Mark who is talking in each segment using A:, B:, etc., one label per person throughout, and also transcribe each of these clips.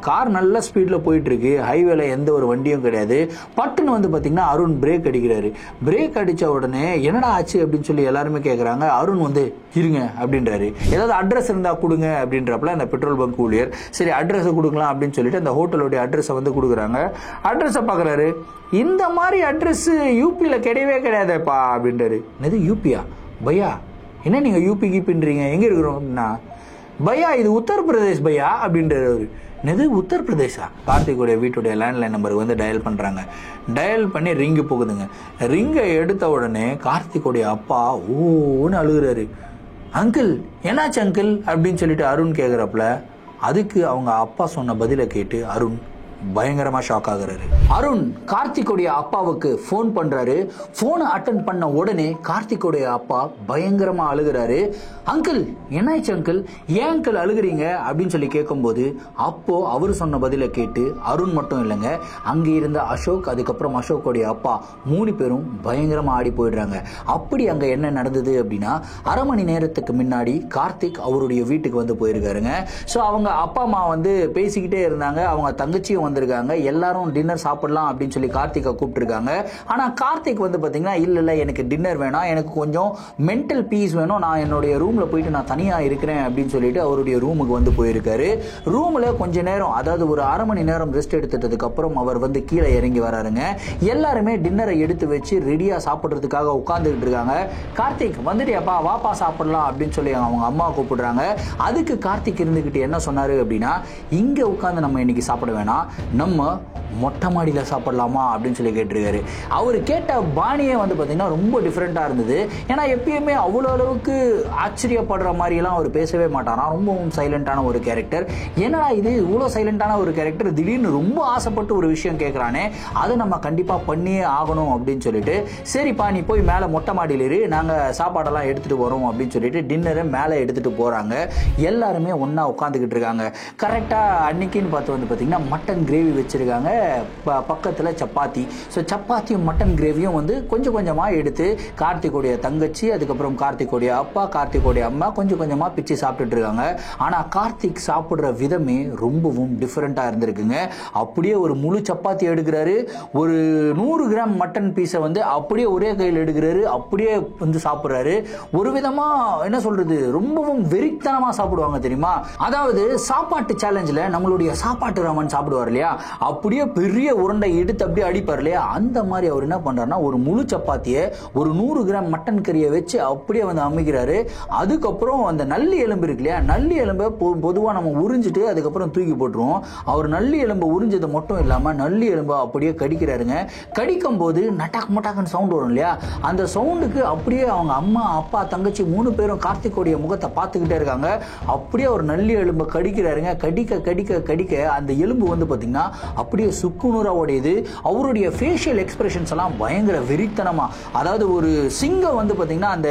A: Car நல்ல ஸ்பீடில் போயிட்டு இருக்கு, ஹைவேல எந்த ஒரு வண்டியும் கிடையாது. பட்டுன்னு வந்து பார்த்தீங்கன்னா அருண் பிரேக் அடிக்கிறாரு. பிரேக் அடித்த உடனே என்னடா ஆச்சு அப்படின்னு சொல்லி எல்லாருமே கேட்குறாங்க. அருண் வந்து இருங்க அப்படின்றாரு. ஏதாவது அட்ரஸ் இருந்தால் கொடுங்க அப்படின்றப்பல அந்த பெட்ரோல் பங்க் ஊழியர் சரி அட்ரஸை கொடுக்கலாம் அப்படின்னு சொல்லிட்டு அந்த ஹோட்டலோடைய அட்ரஸை வந்து கொடுக்குறாங்க. அட்ரஸை பார்க்குறாரு. இந்த மாதிரி அட்ரஸ் யூபியில் கிடையவே கிடையாதுப்பா அப்படின்றாரு. எது யூபியா பையா, என்ன நீங்கள் யூபி கீப்பின்றீங்க, எங்கே இருக்கிறோம் அப்படின்னா, பையா இது உத்தரப்பிரதேஷ் பையா அப்படின்றாரு அவரு. என்னது உத்தரப்பிரதேஷா? கார்த்திகோடைய வீட்டுடைய லேண்ட்லைன் நம்பருக்கு வந்து டயல் பண்ணுறாங்க. டயல் பண்ணி ரிங்கு போகுதுங்க. ரிங்கை எடுத்த உடனே கார்த்திகோடைய அப்பா ஓன்னு அழுகுறாரு. அங்கிள் என்னாச்சு அங்கிள் அப்படின்னு சொல்லிட்டு அருண் கேட்குறப்பல அதுக்கு அவங்க அப்பா சொன்ன பதிலை கேட்டு அருண் பயங்கரமா ஷாக் ஆகுறாரு. அருண் கார்த்திகோடைய அப்பாவுக்கு போன் பண்றாரு. போனை அட்டன் பண்ண உடனே கார்த்திகோடைய அப்பா பயங்கரமா அழுகிறாரு. அங்கிள் என்னாச்சு அங்கிள், ஏன் அங்கிள் அழுகிறீங்க அப்படின்னு சொல்லி கேட்கும்போது அப்போ அவரு சொன்ன பதிலை கேட்டு அருண் மட்டும் இல்லைங்க, அங்கே இருந்த அசோக், அதுக்கப்புறம் அசோக்கோடைய அப்பா 3 பேரும் பயங்கரமா ஆடி போயிடுறாங்க. அப்படி அங்க என்ன நடந்தது அப்படின்னா, அரை மணி நேரத்துக்கு முன்னாடி கார்த்திக் அவருடைய வீட்டுக்கு வந்து போயிருக்காருங்க. ஸோ அவங்க அப்பா அம்மா வந்து பேசிக்கிட்டே இருந்தாங்க. அவங்க தங்கச்சியும் வந்திருக்காங்க. எல்லாரும் டின்னர் சாப்பிடலாம் அப்படின்னு சொல்லி கார்த்திகை கூப்பிட்டுருக்காங்க. ஆனா கார்த்திக் வந்து பாத்தீங்கன்னா இல்ல எனக்கு டின்னர் வேணாம், எனக்கு கொஞ்சம் மென்டல் பீஸ் வேணும், நான் என்னுடைய ரூம்ல போயிட்டு நான் தனியா இருக்கிறேன் அப்படின்னு சொல்லிட்டு அவருடைய ரூமுக்கு வந்து போயிருக்காரு. ரூம்ல கொஞ்ச நேரம், அதாவது ஒரு அரை மணி நேரம் ரெஸ்ட் எடுத்துட்டதுக்கு அப்புறம் அவர் வந்து கீழே இறங்கி வராருங்க. எல்லாருமே டின்னரை எடுத்து வச்சு ரெடியா சாப்பிடுறதுக்காக உட்கார்ந்துட்டு இருக்காங்க. கார்த்திக் வந்துட்டியாப்பா, வாப்பா சாப்பிடலாம் அப்படின்னு சொல்லி அவங்க அம்மா கூப்பிடுறாங்க. அதுக்கு கார்த்திக் இருந்துகிட்டு என்ன சொன்னாரு அப்படின்னா, இங்க உட்கார்ந்து நம்ம இன்னைக்கு சாப்பிட வேணாம், நம்ம மொட்டை மாடியில் சாப்பிடலாமா அப்படின்னு சொல்லி கேட்டிருக்காரு. அவர் கேட்ட பாணியே வந்து பார்த்தீங்கன்னா ரொம்ப டிஃப்ரெண்ட்டாக இருந்தது. ஏன்னா எப்பயுமே அவ்வளோ அளவுக்கு ஆச்சரியப்படுற மாதிரிலாம் அவர் பேசவே மாட்டாராம். ரொம்பவும் சைலண்டான ஒரு கேரக்டர். என்னடா இது இவ்வளோ சைலண்டான ஒரு கேரக்டர் திடீர்னு ரொம்ப ஆசைப்பட்டு ஒரு விஷயம் கேட்குறானே, அதை நம்ம கண்டிப்பாக பண்ணியே ஆகணும் அப்படின்னு சொல்லிட்டு, சரிப்பா நீ போய் மேலே மொட்டை மாடியில் இரு, நாங்கள் சாப்பாடெல்லாம் எடுத்துகிட்டு வரோம் அப்படின்னு சொல்லிட்டு டின்னரை மேலே எடுத்துகிட்டு போகிறாங்க. எல்லாருமே ஒன்றா உட்காந்துக்கிட்டு இருக்காங்க. கரெக்டாக அன்னைக்குன்னு பார்த்து வந்து பார்த்தீங்கன்னா மட்டன் கிரேவி வச்சுருக்காங்க, பக்கத்தில் சப்பாத்தி. ஸோ சப்பாத்தியும் மட்டன் கிரேவியும் வந்து கொஞ்சம் கொஞ்சமாக எடுத்து கார்த்திகோடைய தங்கச்சி, அதுக்கப்புறம் கார்த்திகோடைய அப்பா, கார்த்திகோடைய அம்மா கொஞ்சம் கொஞ்சமாக பிச்சு சாப்பிட்டுட்டு இருக்காங்க. ஆனால் கார்த்திக் சாப்பிட்ற விதமே ரொம்பவும் டிஃப்ரெண்ட்டாக இருந்திருக்குங்க. அப்படியே ஒரு முழு சப்பாத்தி எடுக்கிறாரு, ஒரு 100 கிராம் மட்டன் பீஸை வந்து அப்படியே ஒரே கையில் எடுக்கிறாரு, அப்படியே வந்து சாப்பிட்றாரு. ஒரு விதமாக என்ன சொல்றது, ரொம்பவும் வெறித்தனமாக சாப்பிடுவாங்க தெரியுமா. அதாவது சாப்பாட்டு சேலஞ்சில் நம்மளுடைய சாப்பாட்டு ராமன் சாப்பிடுவார் இல்லையா, அப்படியே பெரிய உருண்டை எடுத்து அப்படியே அடிப்பார் இல்லையா, அந்த மாதிரி அவர் என்ன பண்றாருன்னா ஒரு முழு சப்பாத்தியை ஒரு 100 கிராம் மட்டன் கறியை வச்சு அப்படியே வந்து அமைக்கிறாரு. அதுக்கப்புறம் அந்த நல்லி எலும்பு இருக்கு இல்லையா, நல்லி எலும்பை பொதுவாக நம்ம உறிஞ்சிட்டு அதுக்கப்புறம் தூக்கி போட்டுருவோம். அவர் நல்லி எலும்பை உறிஞ்சது மட்டும் இல்லாமல் நல்லி எலும்பை அப்படியே கடிக்கிறாருங்க. கடிக்கும் போது நட்டாக் மட்டாக்குன்னு சவுண்ட் வரும் இல்லையா, அந்த சவுண்டுக்கு அப்படியே அவங்க அம்மா, அப்பா, தங்கச்சி 3 பேரும் கார்த்திகோடைய முகத்தை பார்த்துக்கிட்டே இருக்காங்க. அப்படியே ஒரு நல்லி எலும்பை கடிக்கிறாருங்க. கடிக்க கடிக்க கடிக்க அந்த எலும்பு வந்து பார்த்தீங்கன்னா அப்படியே சுக்குநூறா உடையுது. அவருடைய ஃபேஷியல் எக்ஸ்பிரஷன்ஸ் எல்லாம் பயங்கர வெறித்தனமா, அதாவது ஒரு சிங்கம் வந்து பார்த்தீங்கன்னா அந்த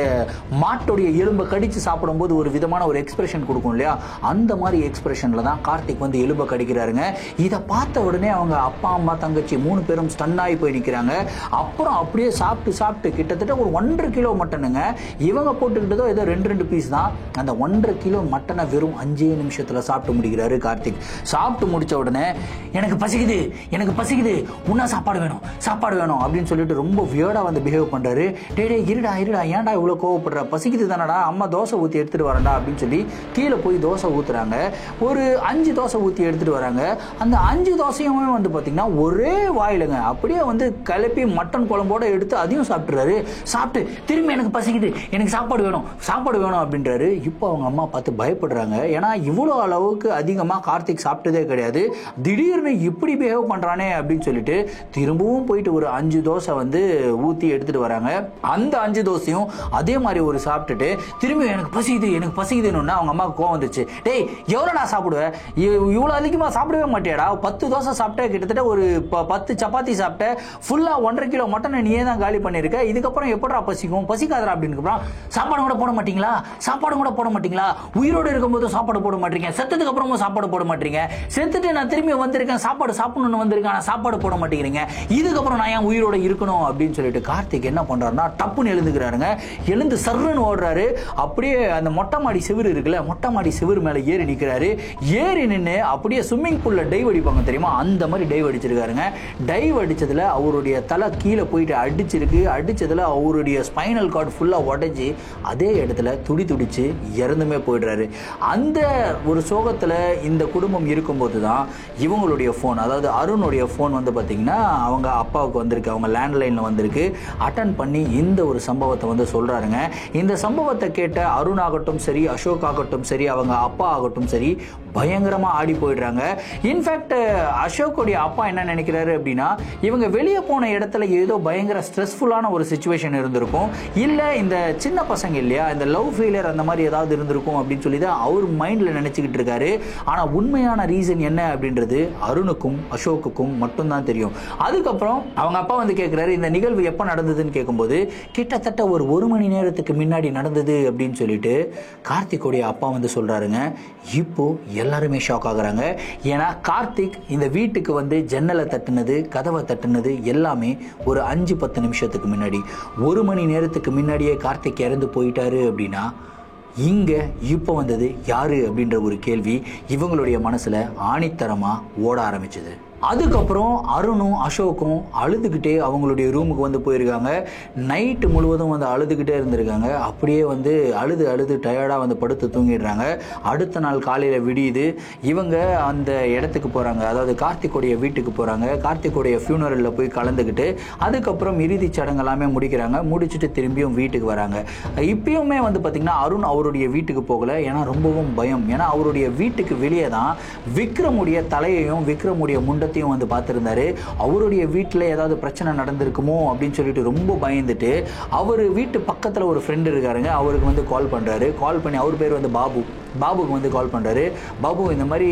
A: மாட்டோடைய எலும்பை கடிச்சு சாப்பிடும்போது ஒரு விதமான ஒரு எக்ஸ்பிரஷன் கொடுக்கும் இல்லையா, அந்த மாதிரி எக்ஸ்பிரஷன்ல தான் கார்த்திக் வந்து எலும்பை கடிக்கிறாருங்க. இதை பார்த்த உடனே அவங்க அப்பா, அம்மா, தங்கச்சி 3 பேரும் ஸ்டன் ஆகி போய் நிற்கிறாங்க. அப்புறம் அப்படியே சாப்பிட்டு சாப்பிட்டு கிட்டத்தட்ட ஒரு 1.5 கிலோ மட்டனுங்க. இவங்க போட்டுக்கிட்டதோ ஏதோ 2 பீஸ் தான். அந்த 1.5 கிலோ மட்டனை வெறும் 5 நிமிஷத்துல சாப்பிட்டு முடிக்கிறாரு கார்த்திக். சாப்பிட்டு முடிச்ச உடனே எனக்கு பசிக்குது, எனக்கு பசிக்குது, உன்னா சாப்பாடு வேணும், சாப்பாடு வேணும் அப்படின்னு சொல்லிட்டு ரொம்ப வியர்டா வந்து பிஹேவ் பண்றாரு. டே இருடா இருடா, ஏன்டா இவ்வளவு கோவப்படுற, பசிக்குது தானடா, அம்மா தோசை ஊற்றி எடுத்துட்டு வரேன்டா அப்படின்னு சொல்லி கீழே போய் தோசை ஊத்துறாங்க. ஒரு 5 தோசை ஊற்றி எடுத்துட்டு வராங்க. அந்த 5 தோசையுமே வந்து பார்த்தீங்கன்னா ஒரே வாயிலுங்க அப்படியே வந்து கிளப்பி மட்டன் குழம்போட எடுத்து அதையும் சாப்பிட்டுறாரு. சாப்பிட்டு திரும்பி எனக்கு பசிக்குது, எனக்கு சாப்பாடு வேணும், சாப்பாடு வேணும் அப்படின்றாரு. இப்போ அவங்க அம்மா பார்த்து பயப்படுறாங்க. ஏன்னா இவ்வளோ அளவுக்கு அதிகமாக கார்த்திக் சாப்பிட்டதே கிடையாது. திடீர்னு இப்படி பிஹேவ் பண்றானே அப்படின்னு சொல்லிட்டு திரும்பவும் போயிட்டு ஒரு 5 தோசை வந்து ஊற்றி எடுத்துட்டு வராங்க. அந்த 5 தோசையும் அதே மாதிரி ஒரு சாப்பிட்டுட்டு திரும்பி எனக்கு பசிக்குது, எனக்கு பசிக்குதுன்னு அவங்க அம்மாவுக்கு கோவம் வந்துச்சு. டேய் எவ்வளோடா சாப்பிடுவேன், இவ்வளோ அதிகமாக சாப்பிடவே மாட்டியாடா, 10 தோசை சாப்பிட்டேன், கிட்டத்தட்ட ஒரு 10 சப்பாத்தி சாப்பிட்டேன், ஃபுல்லா 1.5 கிலோ மட்டனை நீயே தான் காலி பண்ணிருக்க, இதுக்கப்புறம் எப்படா பசிக்கும், பசிக்காதரா அப்படின்னு சாப்பாடு கூட போட மாட்டீங்களா, சாப்பாடு கூட போட மாட்டீங்களா, உயிரோடு இருக்கும்போது சாப்பாடு போட மாட்டீங்க, செத்ததுக்கு அப்புறமும் சாப்பாடு போட மாட்டீங்க, செத்துட்டு நான் திரும்பி வந்து வந்திருக்கேன், சாப்பாடு சாப்பிடணும்னு வந்திருக்கேன், ஆனால் சாப்பாடு போட மாட்டேங்கிறீங்க, இதுக்கப்புறம் நான் ஏன் உயிரோட இருக்கணும் அப்படின்னு சொல்லிட்டு கார்த்திக் என்ன பண்றாருன்னா டப்புன்னு எழுந்துக்கிறாருங்க. எழுந்து சர்ன்னு ஓடுறாரு. அப்படியே அந்த மொட்டை மாடி சிவர் இருக்குல்ல, மொட்டை மாடி சிவர் மேல ஏறி நிற்கிறாரு. ஏறி நின்று அப்படியே ஸ்விம்மிங் பூல்ல டைவ் அடிப்பாங்க தெரியுமா, அந்த மாதிரி டைவ் அடிச்சிருக்காருங்க. டைவ் அடிச்சதுல அவருடைய தலை கீழே போயிட்டு அடிச்சிருக்கு. அடிச்சதுல அவருடைய ஸ்பைனல் கார்டு ஃபுல்லா உடைஞ்சி அதே இடத்துல துடிச்சு இறந்துமே போயிடுறாரு. அந்த ஒரு சோகத்துல இந்த குடும்பம் இருக்கும்போது தான் இவங்களுடைய போன், அதாவது அருணுடைய போன் வந்து பாத்தீங்கன்னா அவங்க அப்பாவுக்கு வந்திருக்கு, அவங்க லேண்ட்லைன்ல வந்திருக்கு. அட்டன் பண்ணி இந்த ஒரு சம்பவத்தை வந்து சொல்றாருங்க. இந்த சம்பவத்தை கேட்ட அருண் ஆகட்டும் சரி, அசோக் ஆகட்டும் சரி, அவங்க அப்பா ஆகட்டும் சரி, பயங்கரமா ஆடி போயிடுறாங்க. இன்ஃபேக்ட் அசோக்குடைய அப்பா என்ன நினைக்கிறாரு அப்படின்னா, இவங்க வெளியே போன இடத்துல ஏதோ பயங்கர ஸ்ட்ரெஸ்ஃபுல்லான ஒரு சிச்சுவேஷன் இருந்திருக்கும், இல்ல இந்த சின்ன பசங்க இல்லையா, இந்த லவ் ஃபெயிலியர் அந்த மாதிரி ஏதாவது இருந்திருக்கும் அப்படின்னு சொல்லி தான் அவர் மைண்ட்ல நினைச்சுக்கிட்டு இருக்காரு. ஆனா உண்மையான ரீசன் என்ன அப்படின்றது அருணுக்கும் அசோக்குக்கும் மட்டும்தான் தெரியும். அதுக்கப்புறம் அவங்க அப்பா வந்து கேட்கிறாரு, இந்த நிகழ்வு எப்ப நடந்ததுன்னு கேட்கும்போது கிட்டத்தட்ட ஒரு மணி நேரத்துக்கு முன்னாடி நடந்தது அப்படின்னு சொல்லிட்டு கார்த்திக்குடைய அப்பா வந்து சொல்றாருங்க. இப்போ எல்லாருமே ஷாக் ஆகுறாங்க. ஏன்னா கார்த்திக் இந்த வீட்டுக்கு வந்து ஜன்னலை தட்டுனது, கதவை தட்டுனது எல்லாமே ஒரு 5-10 நிமிஷத்துக்கு முன்னாடி. 1 மணி நேரத்துக்கு முன்னாடியே கார்த்திக் இறந்து போயிட்டாரு அப்படின்னா இங்க இப்போ வந்தது யாரு அப்படின்ற ஒரு கேள்வி இவங்களுடைய மனசுல ஆணித்தரமா ஓட ஆரம்பிச்சது. அதுக்கப்புறம் அருணும் அசோக்கும் அழுதுகிட்டே அவங்களுடைய ரூமுக்கு வந்து போயிருக்காங்க. நைட்டு முழுவதும் வந்து அழுதுகிட்டே இருந்திருக்காங்க. அப்படியே வந்து அழுது டயர்டாக வந்து படுத்து தூங்கிடுறாங்க. அடுத்த நாள் காலையில் விடியுது. இவங்க அந்த இடத்துக்கு போகிறாங்க, அதாவது கார்த்திக்குடைய வீட்டுக்கு போகிறாங்க. கார்த்திக்குடைய ஃபியூனரலில் போய் கலந்துக்கிட்டு அதுக்கப்புறம் இறுதி சடங்கு எல்லாமே முடிக்கிறாங்க. முடிச்சுட்டு திரும்பியும் வீட்டுக்கு வராங்க. இப்பயுமே வந்து பார்த்திங்கன்னா அருண் அவருடைய வீட்டுக்கு போகலை. ஏன்னா ரொம்பவும் பயம். ஏன்னா அவருடைய வீட்டுக்கு வெளியே தான் விக்ரமுடைய தலையையும் விக்ரமுடைய முண்டத்தையும் வந்து பார்த்திருந்தாரு. அவருடைய வீட்டில் ஏதாவது பிரச்சனை நடந்திருக்குமோ அப்படின்னு சொல்லிட்டு ரொம்ப பயந்துட்டு அவர் வீட்டு பக்கத்தில் ஒரு ஃப்ரெண்ட் இருக்காருங்க, அவருக்கு வந்து கால் பண்ணுறாரு. கால் பண்ணி, அவர் பேர் வந்து பாபுக்கு வந்து கால் பண்ணுறாரு. பாபு இந்த மாதிரி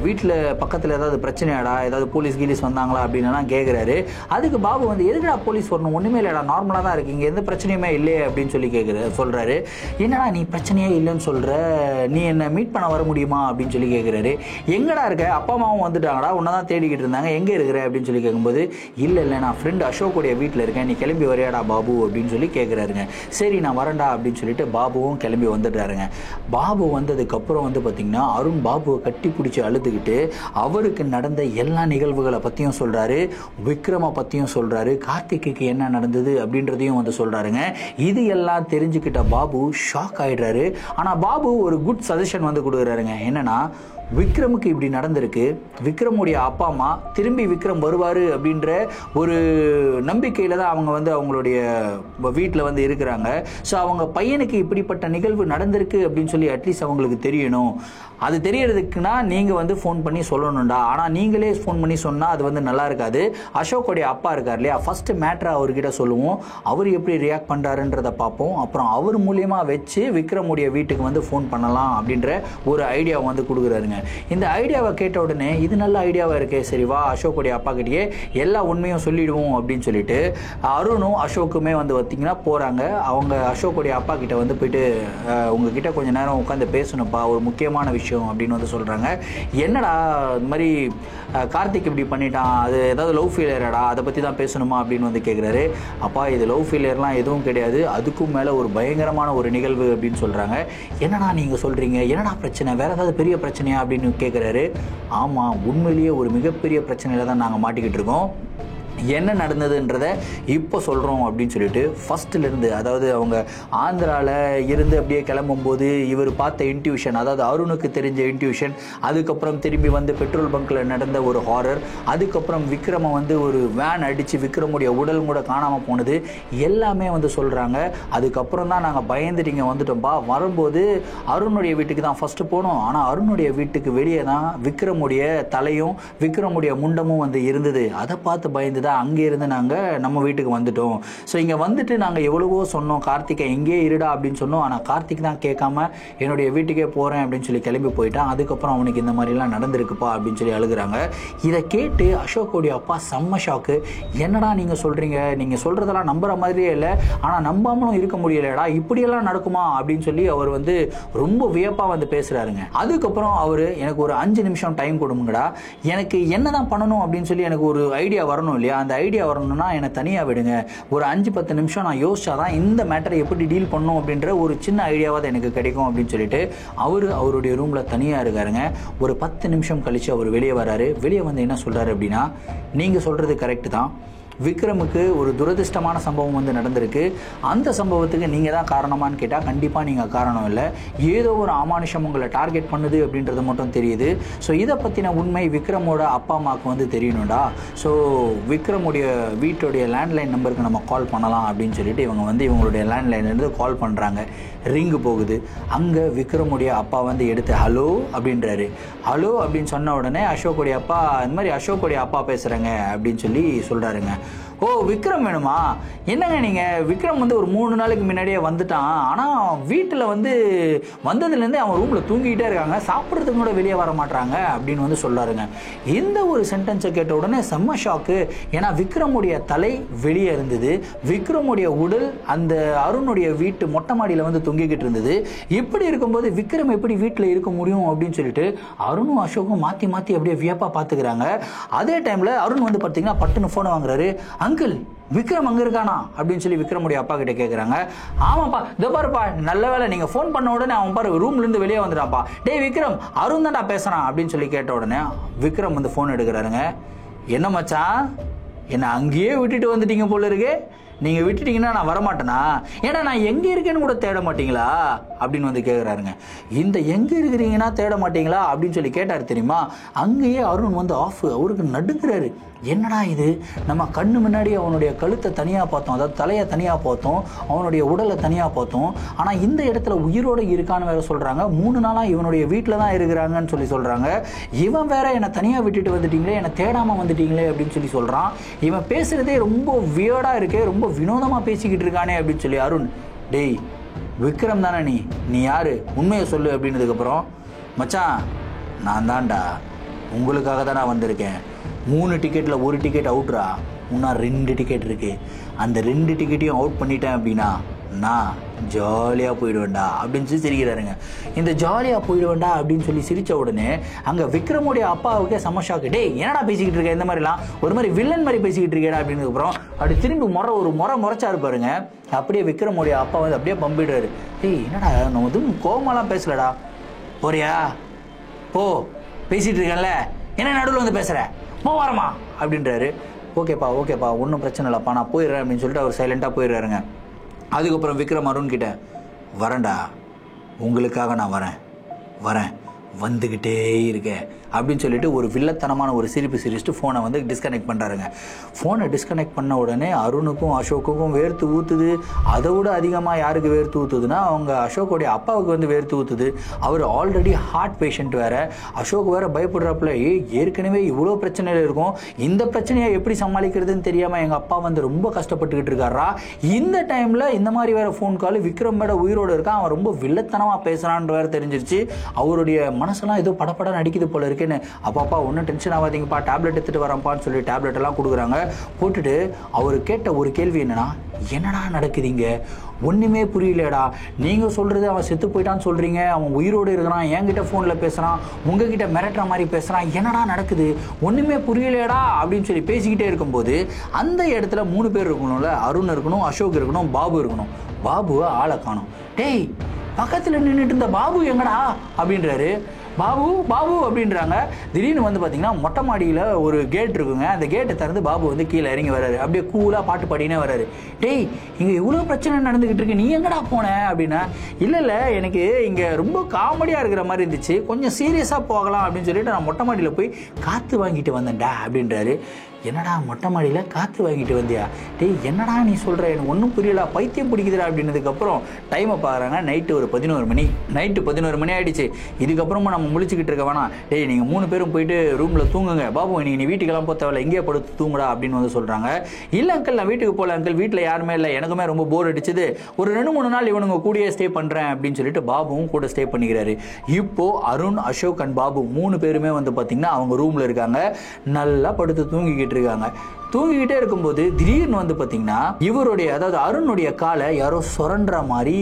A: வீட்டில் பக்கத்தில் ஏதாவது பிரச்சனையாடா, ஏதாவது போலீஸ் கீலீஸ் வந்தாங்களா அப்படின்னு கேட்குறாரு. அதுக்கு பாபு வந்து எதுக்குடா போலீஸ் வரணும், ஒன்றுமே இல்லைடா, நார்மலாக தான் இருக்கீங்க, எந்த பிரச்சனையுமே இல்லையே அப்படின்னு சொல்லி சொல்கிறாரு. என்னடா நீ பிரச்சனையே இல்லைன்னு சொல்கிற, நீ என்ன மீட் பண்ண வர முடியுமா அப்படின்னு சொல்லி கேட்குறாரு. எங்கடா இருக்க, அப்பா அம்மாவும் வந்துட்டாங்கடா, உன்னை தான் தேடிக்கிட்டு இருந்தாங்க, எங்கே இருக்கிற அப்படின்னு சொல்லி கேட்கும்போது இல்லை நான் ஃப்ரெண்டு அசோக்குடைய வீட்டில் இருக்கேன், நீ கிளம்பி வரையாடா பாபு அப்படின்னு சொல்லி கேட்குறாருங்க. சரி நான் வரேன்டா அப்படின்னு சொல்லிட்டு பாபுவும் கிளம்பி வந்துடுறாருங்க. பாபு வந்ததுக்கப்புறம் வந்து பார்த்திங்கன்னா அருண் பாபுவை கட்டி பிடிச்சி அழுதுகிட்டு அவருக்கு நடந்த எல்லா நிகழ்வுகளை பற்றியும் சொல்கிறாரு, விக்ரமை பற்றியும் சொல்கிறாரு, கார்த்திக்கு என்ன நடந்தது அப்படின்றதையும் வந்து சொல்கிறாருங்க. இது எல்லாம் தெரிஞ்சுக்கிட்ட பாபு ஷாக் ஆகிடுறாரு. ஆனால் பாபு ஒரு குட் சஜஷன் வந்து கொடுக்குறாருங்க. என்னன்னா, விக்ரமுக்கு இப்படி நடந்திருக்கு, விக்ரமுடைய அப்பா அம்மா திரும்பி விக்ரம் வருவார் அப்படின்ற ஒரு நம்பிக்கையில் தான் அவங்க வந்து அவங்களுடைய வீட்டில் வந்து இருக்கிறாங்க. ஸோ அவங்க பையனுக்கு இப்படிப்பட்ட நிகழ்வு நடந்திருக்கு அப்படின்னு சொல்லி அட்லீஸ்ட் அவங்களுக்கு தெரியணும். அது தெரியறதுக்குன்னா நீங்கள் வந்து ஃபோன் பண்ணி சொல்லணும்டா. ஆனால் நீங்களே ஃபோன் பண்ணி சொன்னால் அது வந்து நல்லா இருக்காது. அசோக்குடைய அப்பா இருக்கார் இல்லையா, ஃபஸ்ட்டு மேட்ரை அவர்கிட்ட சொல்லுவோம், அவர் எப்படி ரியாக்ட் பண்ணுறாருன்றதை பார்ப்போம். அப்புறம் அவர் மூலியமாக வச்சு விக்ரமுடைய வீட்டுக்கு வந்து ஃபோன் பண்ணலாம் அப்படின்ற ஒரு ஐடியாவை வந்து கொடுக்குறாருங்க. இந்த ஐடியாவை கேட்ட உடனே இது நல்ல ஐடியாவாக இருக்கே, சரி வா அசோக்குடைய அப்பா கிட்டேயே எல்லா உண்மையும் சொல்லிடுவோம் அப்படின்னு சொல்லிட்டு அருணும் அசோக்குமே வந்து பார்த்திங்கன்னா போகிறாங்க. அவங்க அசோக்குடைய அப்பா கிட்ட வந்து போயிட்டு உங்ககிட்ட கொஞ்சம் நேரம் உட்காந்து பேசணும்ப்பா, ஒரு முக்கியமான விஷயம் அப்படின்னு வந்து சொல்கிறாங்க. என்னடா இந்த மாதிரி கார்த்திக் இப்படி பண்ணிட்டான், அது ஏதாவது லவ் ஃபெயிலியராடா, அதை பற்றி தான் பேசணுமா அப்படின்னு வந்து கேட்குறாரு. அப்பா இது லவ் ஃபெயிலியர்லாம் எதுவும் கிடையாது, அதுக்கும் மேலே ஒரு பயங்கரமான ஒரு நிகழ்வு அப்படின்னு சொல்கிறாங்க. என்னடா நீங்கள் சொல்கிறீங்க, என்னடா பிரச்சனை, வேறு ஏதாவது பெரிய பிரச்சனையா அப்படின்னு கேட்குறாரு. ஆமாம், உண்மையிலேயே ஒரு மிகப்பெரிய பிரச்சனையில் தான் நாங்கள் மாட்டிக்கிட்டு இருக்கோம், என்ன நடந்ததுன்றதை இப்போ சொல்கிறோம் அப்படின்னு சொல்லிட்டு ஃபஸ்ட்டிலேருந்து, அதாவது அவங்க ஆந்திராவில் இருந்து அப்படியே கிளம்பும்போது இவர் பார்த்த இன்ட்யூஷன், அதாவது அருணுக்கு தெரிஞ்ச இன்ட்யூஷன், அதுக்கப்புறம் திரும்பி வந்து பெட்ரோல் பங்க்கில் நடந்த ஒரு ஹாரர், அதுக்கப்புறம் விக்ரமை வந்து ஒரு வேன் அடித்து விக்ரமுடைய உடல் கூட காணாமல் போனது எல்லாமே வந்து சொல்கிறாங்க. அதுக்கப்புறம் தான் நாங்கள் பயந்துட்டு இங்கே வந்துட்டோம்ப்பா. வரும்போது அருணுடைய வீட்டுக்கு தான் ஃபஸ்ட்டு போனோம், ஆனால் அருணுடைய வீட்டுக்கு வெளியே தான் விக்ரமுடைய தலையும் விக்ரமுடைய முண்டமும் வந்து இருந்தது. அதை பார்த்து பயந்து தான் அங்கே இருந்து நாங்கள் நம்ம வீட்டுக்கு வந்துட்டோம். ஸோ இங்கே வந்துட்டு நாங்கள் எவ்வளவோ சொன்னோம், கார்த்திகை எங்கேயே இருடா அப்படின்னு சொன்னோம். ஆனால் கார்த்திக் தான் கேட்காம என்னுடைய வீட்டுக்கே போகிறேன் அப்படின்னு சொல்லி கிளம்பி போயிட்டான். அதுக்கப்புறம் அவனுக்கு இந்த மாதிரிலாம் நடந்திருக்குப்பா அப்படின்னு சொல்லி அழுகுறாங்க. இதை கேட்டு அசோக்கோடைய அப்பா செம்ம ஷாக்கு. என்னடா நீங்கள் சொல்கிறீங்க, நீங்கள் சொல்கிறதெல்லாம் நம்புற மாதிரியே இல்லை, ஆனால் நம்பாமலும் இருக்க முடியலடா, இப்படியெல்லாம் நடக்குமா அப்படின்னு சொல்லி அவர் வந்து ரொம்ப வியப்பாக வந்து பேசுகிறாருங்க. அதுக்கப்புறம் அவர் எனக்கு ஒரு 5 நிமிஷம் டைம் கொடுங்கடா, எனக்கு என்ன தான் பண்ணணும் அப்படின்னு சொல்லி எனக்கு ஒரு ஐடியா வரணும் இல்லையா, அந்த ஐடியா வரணும்னா என்னை தனியாக விடுங்க, ஒரு 5-10 நிமிஷம் நான் யோசிச்சாதான் இந்த மேட்டரை எப்படி டீல் பண்ணணும் அப்படின்ற ஒரு சின்ன ஐடியாவாக எனக்கு கிடைக்கும் அப்படின்னு சொல்லிட்டு அவருடைய ரூமில் தனியாக இருக்காருங்க. ஒரு 10 நிமிஷம் கழித்து அவர் வெளியே வராரு. வெளியே வந்து என்ன சொல்கிறாரு அப்படின்னா, நீங்கள் சொல்கிறது கரெக்டு தான், விக்ரமுக்கு ஒரு துரதிர்ஷ்டமான சம்பவம் வந்து நடந்திருக்கு, அந்த சம்பவத்துக்கு நீங்கள் தான் காரணமானு கேட்டால் கண்டிப்பாக நீங்கள் காரணம் இல்லை, ஏதோ ஒரு அமானுஷம் உங்களை டார்கெட் பண்ணுது அப்படின்றது மட்டும் தெரியுது. ஸோ இதை பற்றின உண்மை விக்ரமோட அப்பா அம்மாவுக்கு வந்து தெரியணும்டா, ஸோ விக்ரமுடைய வீட்டுடைய லேண்ட்லைன் நம்பருக்கு நம்ம கால் பண்ணலாம் அப்படின்னு சொல்லிட்டு இவங்க வந்து இவங்களுடைய லேண்ட்லைன்லேருந்து கால் பண்ணுறாங்க. ரிங்கு போகுது. அங்கே விக்ரமுடைய அப்பா வந்து எடுத்து ஹலோ அப்படின்றாரு. ஹலோ அப்படின்னு சொன்ன உடனே அசோக்குடைய அப்பா, இந்த மாதிரி அசோக்குடைய அப்பா பேசுகிறேங்க அப்படின்னு சொல்லி சொல்கிறாருங்க. ஓ விக்ரம் வேணுமா, என்னங்க நீங்கள், விக்ரம் வந்து ஒரு 3 நாளைக்கு முன்னாடியே வந்துட்டான், ஆனால் வீட்டில் வந்து வந்ததுலேருந்தே அவன் ரூமில் தூங்கிக்கிட்டே இருக்காங்க, சாப்பிட்றதுக்கு கூட வெளியே வர மாட்டாங்க அப்படின்னு வந்து சொல்லாருங்க. இந்த ஒரு சென்டென்ஸை கேட்ட உடனே செம்ம ஷாக்கு. ஏன்னா விக்ரமுடைய தலை வெளியே இருந்தது, விக்ரமுடைய உடல் அந்த அருணுடைய வீட்டு மொட்டை மாடியில் வந்து தொங்கிக்கிட்டு இருந்தது. இப்படி இருக்கும்போது விக்ரம் எப்படி வீட்டில் இருக்க முடியும் அப்படின்னு சொல்லிட்டு அருணும் அசோக்கும் மாற்றி மாற்றி அப்படியே வியப்பாக பார்த்துக்கிறாங்க. அதே டைமில் அருண் வந்து பார்த்தீங்கன்னா பட்டுன்னு ஃபோனை வாங்குறாரு. அங்கிள் விக்ரம் அங்கே இருக்கானா அப்படின்னு சொல்லி விக்ரமுடைய அப்பா கிட்ட கேட்குறாங்க. ஆமாப்பா, இதோ பாருப்பா, நல்ல வேலை நீங்கள் ஃபோன் பண்ண உடனே அவன் பாரு ரூம்லேருந்து வெளியே வந்துட்டான்ப்பா, டேய் விக்ரம் அருண் தான்டா பேசுகிறான் அப்படின்னு சொல்லி கேட்ட உடனே விக்ரம் வந்து ஃபோன் எடுக்கிறாருங்க. என்ன மச்சான், என்னை அங்கேயே விட்டுட்டு வந்துட்டீங்க போல இருக்கு, நீங்கள் விட்டுட்டீங்கன்னா நான் வரமாட்டேனா, ஏன்னா நான் எங்கே இருக்கேன்னு கூட தேட மாட்டீங்களா அப்படின்னு வந்து கேட்குறாருங்க. இந்த எங்கே இருக்கிறீங்கன்னா தேட மாட்டீங்களா அப்படின்னு சொல்லி கேட்டார் தெரியுமா. அங்கேயே அருண் வந்து அவருக்கு நடுங்கிறாரு. என்னடா இது, நம்ம கண்ணு முன்னாடி அவனுடைய கழுத்தை தனியாக பார்த்தோம், அதாவது தலையை தனியாக பார்த்தோம், அவனுடைய உடலை தனியாக பார்த்தோம், ஆனால் இந்த இடத்துல உயிரோடு இருக்கான்னு வேற சொல்கிறாங்க, 3 நாளாக இவனுடைய வீட்டில் தான் இருக்கிறாங்கன்னு சொல்லி சொல்கிறாங்க. இவன் வேற என்னை தனியாக விட்டுட்டு வந்துட்டீங்களே, என்னை தேடாமல் வந்துட்டீங்களே அப்படின்னு சொல்லி சொல்கிறான். இவன் பேசுகிறதே ரொம்ப வியர்டாக இருக்கே, ரொம்ப வினோதமாக பேசிக்கிட்டு இருக்கானே அப்படின்னு சொல்லி அருண், டேய் விக்ரம் தானே நீ யாரு, உண்மையை சொல்லு அப்படின்னதுக்கப்புறம், மச்சான் நான் தான்டா, உங்களுக்காக தான் நான் வந்திருக்கேன், 3 டிக்கெட்டில் 1 டிக்கெட் அவுட்ரா, இன்னும் 2 டிக்கெட் இருக்கு, அந்த 2 டிக்கெட்டையும் அவுட் பண்ணிட்டேன் அப்படின்னா நான் ஜாலியாக போயிடுவேண்டா அப்படின்னு சொல்லி சிரிக்கிறாருங்க. இந்த ஜாலியாக போயிடுவேண்டா அப்படின்னு சொல்லி சிரித்த உடனே அங்கே விக்ரமுடைய அப்பாவுக்கே சமஷாக்கு, டே என்னடா பேசிக்கிட்டு இருக்க, இந்த மாதிரிலாம் ஒரு மாதிரி வில்லன் மாதிரி பேசிக்கிட்டு இருக்கேடா அப்படின்னதுக்கப்புறம் அப்படி திரும்பி முறைச்சா இருப்பாருங்க. அப்படியே விக்ரமுடைய அப்பா வந்து அப்படியே பம்பிடுறாரு. டேய் என்னடா நம்ம எதுவும் கோவமாலாம் பேசலடா, போறியா போ, பேசிகிட்டு இருக்கேன்ல, என்ன நடுவில் வந்து பேசுகிற, போ வரமா அப்படின்றாரு. ஓகேப்பா ஒன்றும் பிரச்சனை இல்லைப்பா, நான் போயிடுறேன் அப்படின்னு சொல்லிட்டு அவர் சைலண்ட்டாக போயிடுறாருங்க. அதுக்கப்புறம் விக்ரம் அருண் கிட்ட, வரேன்டா உங்களுக்காக நான் வரேன் வந்துக்கிட்டே இருக்கேன் அப்படின்னு சொல்லிட்டு ஒரு வில்லத்தனமான ஒரு சிரிச்சுட்டு ஃபோனை வந்து டிஸ்கனெக்ட் பண்ணுறாருங்க. ஃபோனை டிஸ்கனெக்ட் பண்ண உடனே அருணுக்கும் அசோக்குக்கும் வேர்த்து ஊற்றுது. அதை விட அதிகமாக யாருக்கு வேர்த்து ஊற்றுதுன்னா அவங்க அசோக்குடைய அப்பாவுக்கு வந்து வேர்த்து ஊற்றுது. அவர் ஆல்ரெடி ஹார்ட் பேஷண்ட் வேறு, அசோக் வேறு பயப்படுறாப்புல, ஏற்கனவே இவ்வளோ பிரச்சனையில் இருக்கும், இந்த பிரச்சனையை எப்படி சமாளிக்கிறதுன்னு தெரியாமல் எங்கள் அப்பா வந்து ரொம்ப கஷ்டப்பட்டுக்கிட்டு இருக்காரா. இந்த டைமில் இந்த மாதிரி வேறு ஃபோன் கால், விக்ரம் மேட உயிரோடு இருக்கான், அவன் ரொம்ப வில்லத்தனமாக பேசுகிறான்னு வேறு தெரிஞ்சிருச்சு. அவருடைய மனசெல்லாம் ஏதோ படப்பட நடிக்குது போல இருக்குன்னு, அப்பா ஒன்றும் டென்ஷன் ஆகாதீங்கப்பா, டேப்லெட் எடுத்துகிட்டு வரப்பான்னு சொல்லி டேப்லெட் எல்லாம் கொடுக்குறாங்க. போட்டுட்டு அவர் கேட்ட ஒரு கேள்வி என்னடா நடக்குதுங்க, ஒன்றுமே புரியலடா, நீங்கள் சொல்கிறது அவன் செத்து போயிட்டான்னு சொல்கிறீங்க, அவன் உயிரோடு இருக்கிறான், என்கிட்ட ஃபோனில் பேசுகிறான், உங்ககிட்ட மிரட்டுற மாதிரி பேசுகிறான், என்னடா நடக்குது, ஒன்றுமே புரியலடா அப்படின்னு சொல்லி பேசிக்கிட்டே இருக்கும்போது அந்த இடத்துல 3 பேர் இருக்கணும்ல, அருண் இருக்கணும், அசோக் இருக்கணும், பாபு இருக்கணும். பாபுவை ஆளை காணும். டேய் பக்கத்தில் நின்றுட்டு இருந்த பாபு எங்கடா அப்படின்றாரு. பாபு அப்படின்றாங்க. திடீர்னு வந்து பார்த்தீங்கன்னா மொட்டை மாடியில் ஒரு கேட் இருக்குங்க, அந்த கேட்டை திறந்து பாபு வந்து கீழே இறங்கி வர்றாரு. அப்படியே கூலாக பாட்டு பாடினே வர்றாரு. டேய் இங்கே இவ்வளோ பிரச்சனை நடந்துக்கிட்டு இருக்கு, நீ எங்கடா போன அப்படின்னா, இல்லை எனக்கு இங்கே ரொம்ப காமெடியாக இருக்கிற மாதிரி இருந்துச்சு, கொஞ்சம் சீரியஸாக போகலாம் அப்படின்னு சொல்லிட்டு நான் மொட்டை மாடியில் போய் காற்று வாங்கிட்டு வந்தேன்டா அப்படின்றாரு. என்னடா மொட்டை மாடியில் காற்று வாங்கிட்டு வந்தியா? டேய் என்னடா நீ சொல்கிற, எனக்கு ஒன்றும் புரியல, பைத்தியம் பிடிக்குதுடா அப்படின்னதுக்கப்புறம் டைமை பார்க்குறாங்க. நைட்டு ஒரு 11 மணி. நைட்டு 11 மணி ஆகிடுச்சு. இதுக்கப்புறமா நம்ம முழிச்சுக்கிட்டு இருக்க வேணாம். டேய் நீங்கள் 3 பேரும் போயிட்டு ரூமில் தூங்குங்க, பாபு இன்னைக்கு நீ வீட்டுக்கெல்லாம் போக தேவையில்ல, எங்கேயே படுத்து தூங்குடா அப்படின்னு வந்து சொல்கிறாங்க. இல்லை அங்கிள் நான் வீட்டுக்கு போகல அங்கிள், வீட்டில் யாருமே இல்லை, எனக்குமே ரொம்ப போர் அடிச்சுது, ஒரு 2-3 நாள் இவனுங்க கூடயே ஸ்டே பண்ணுறேன் அப்படின்னு சொல்லிட்டு பாபுவும் கூட ஸ்டே பண்ணிக்கிறாரு. இப்போது அருண், அசோக் அண்ட் பாபு 3 பேருமே வந்து பார்த்திங்கன்னா அவங்க ரூமில் இருக்காங்க. நல்லா படுத்து தூங்கிக்கிட்டு இருக்காங்க. தூங்கிக்கிட்டே இருக்கும்போது திடீர்னு வந்து பார்த்தீங்கன்னா இவருடைய, அதாவது அருணுடைய காலை யாரோ சுரண்டுற மாதிரி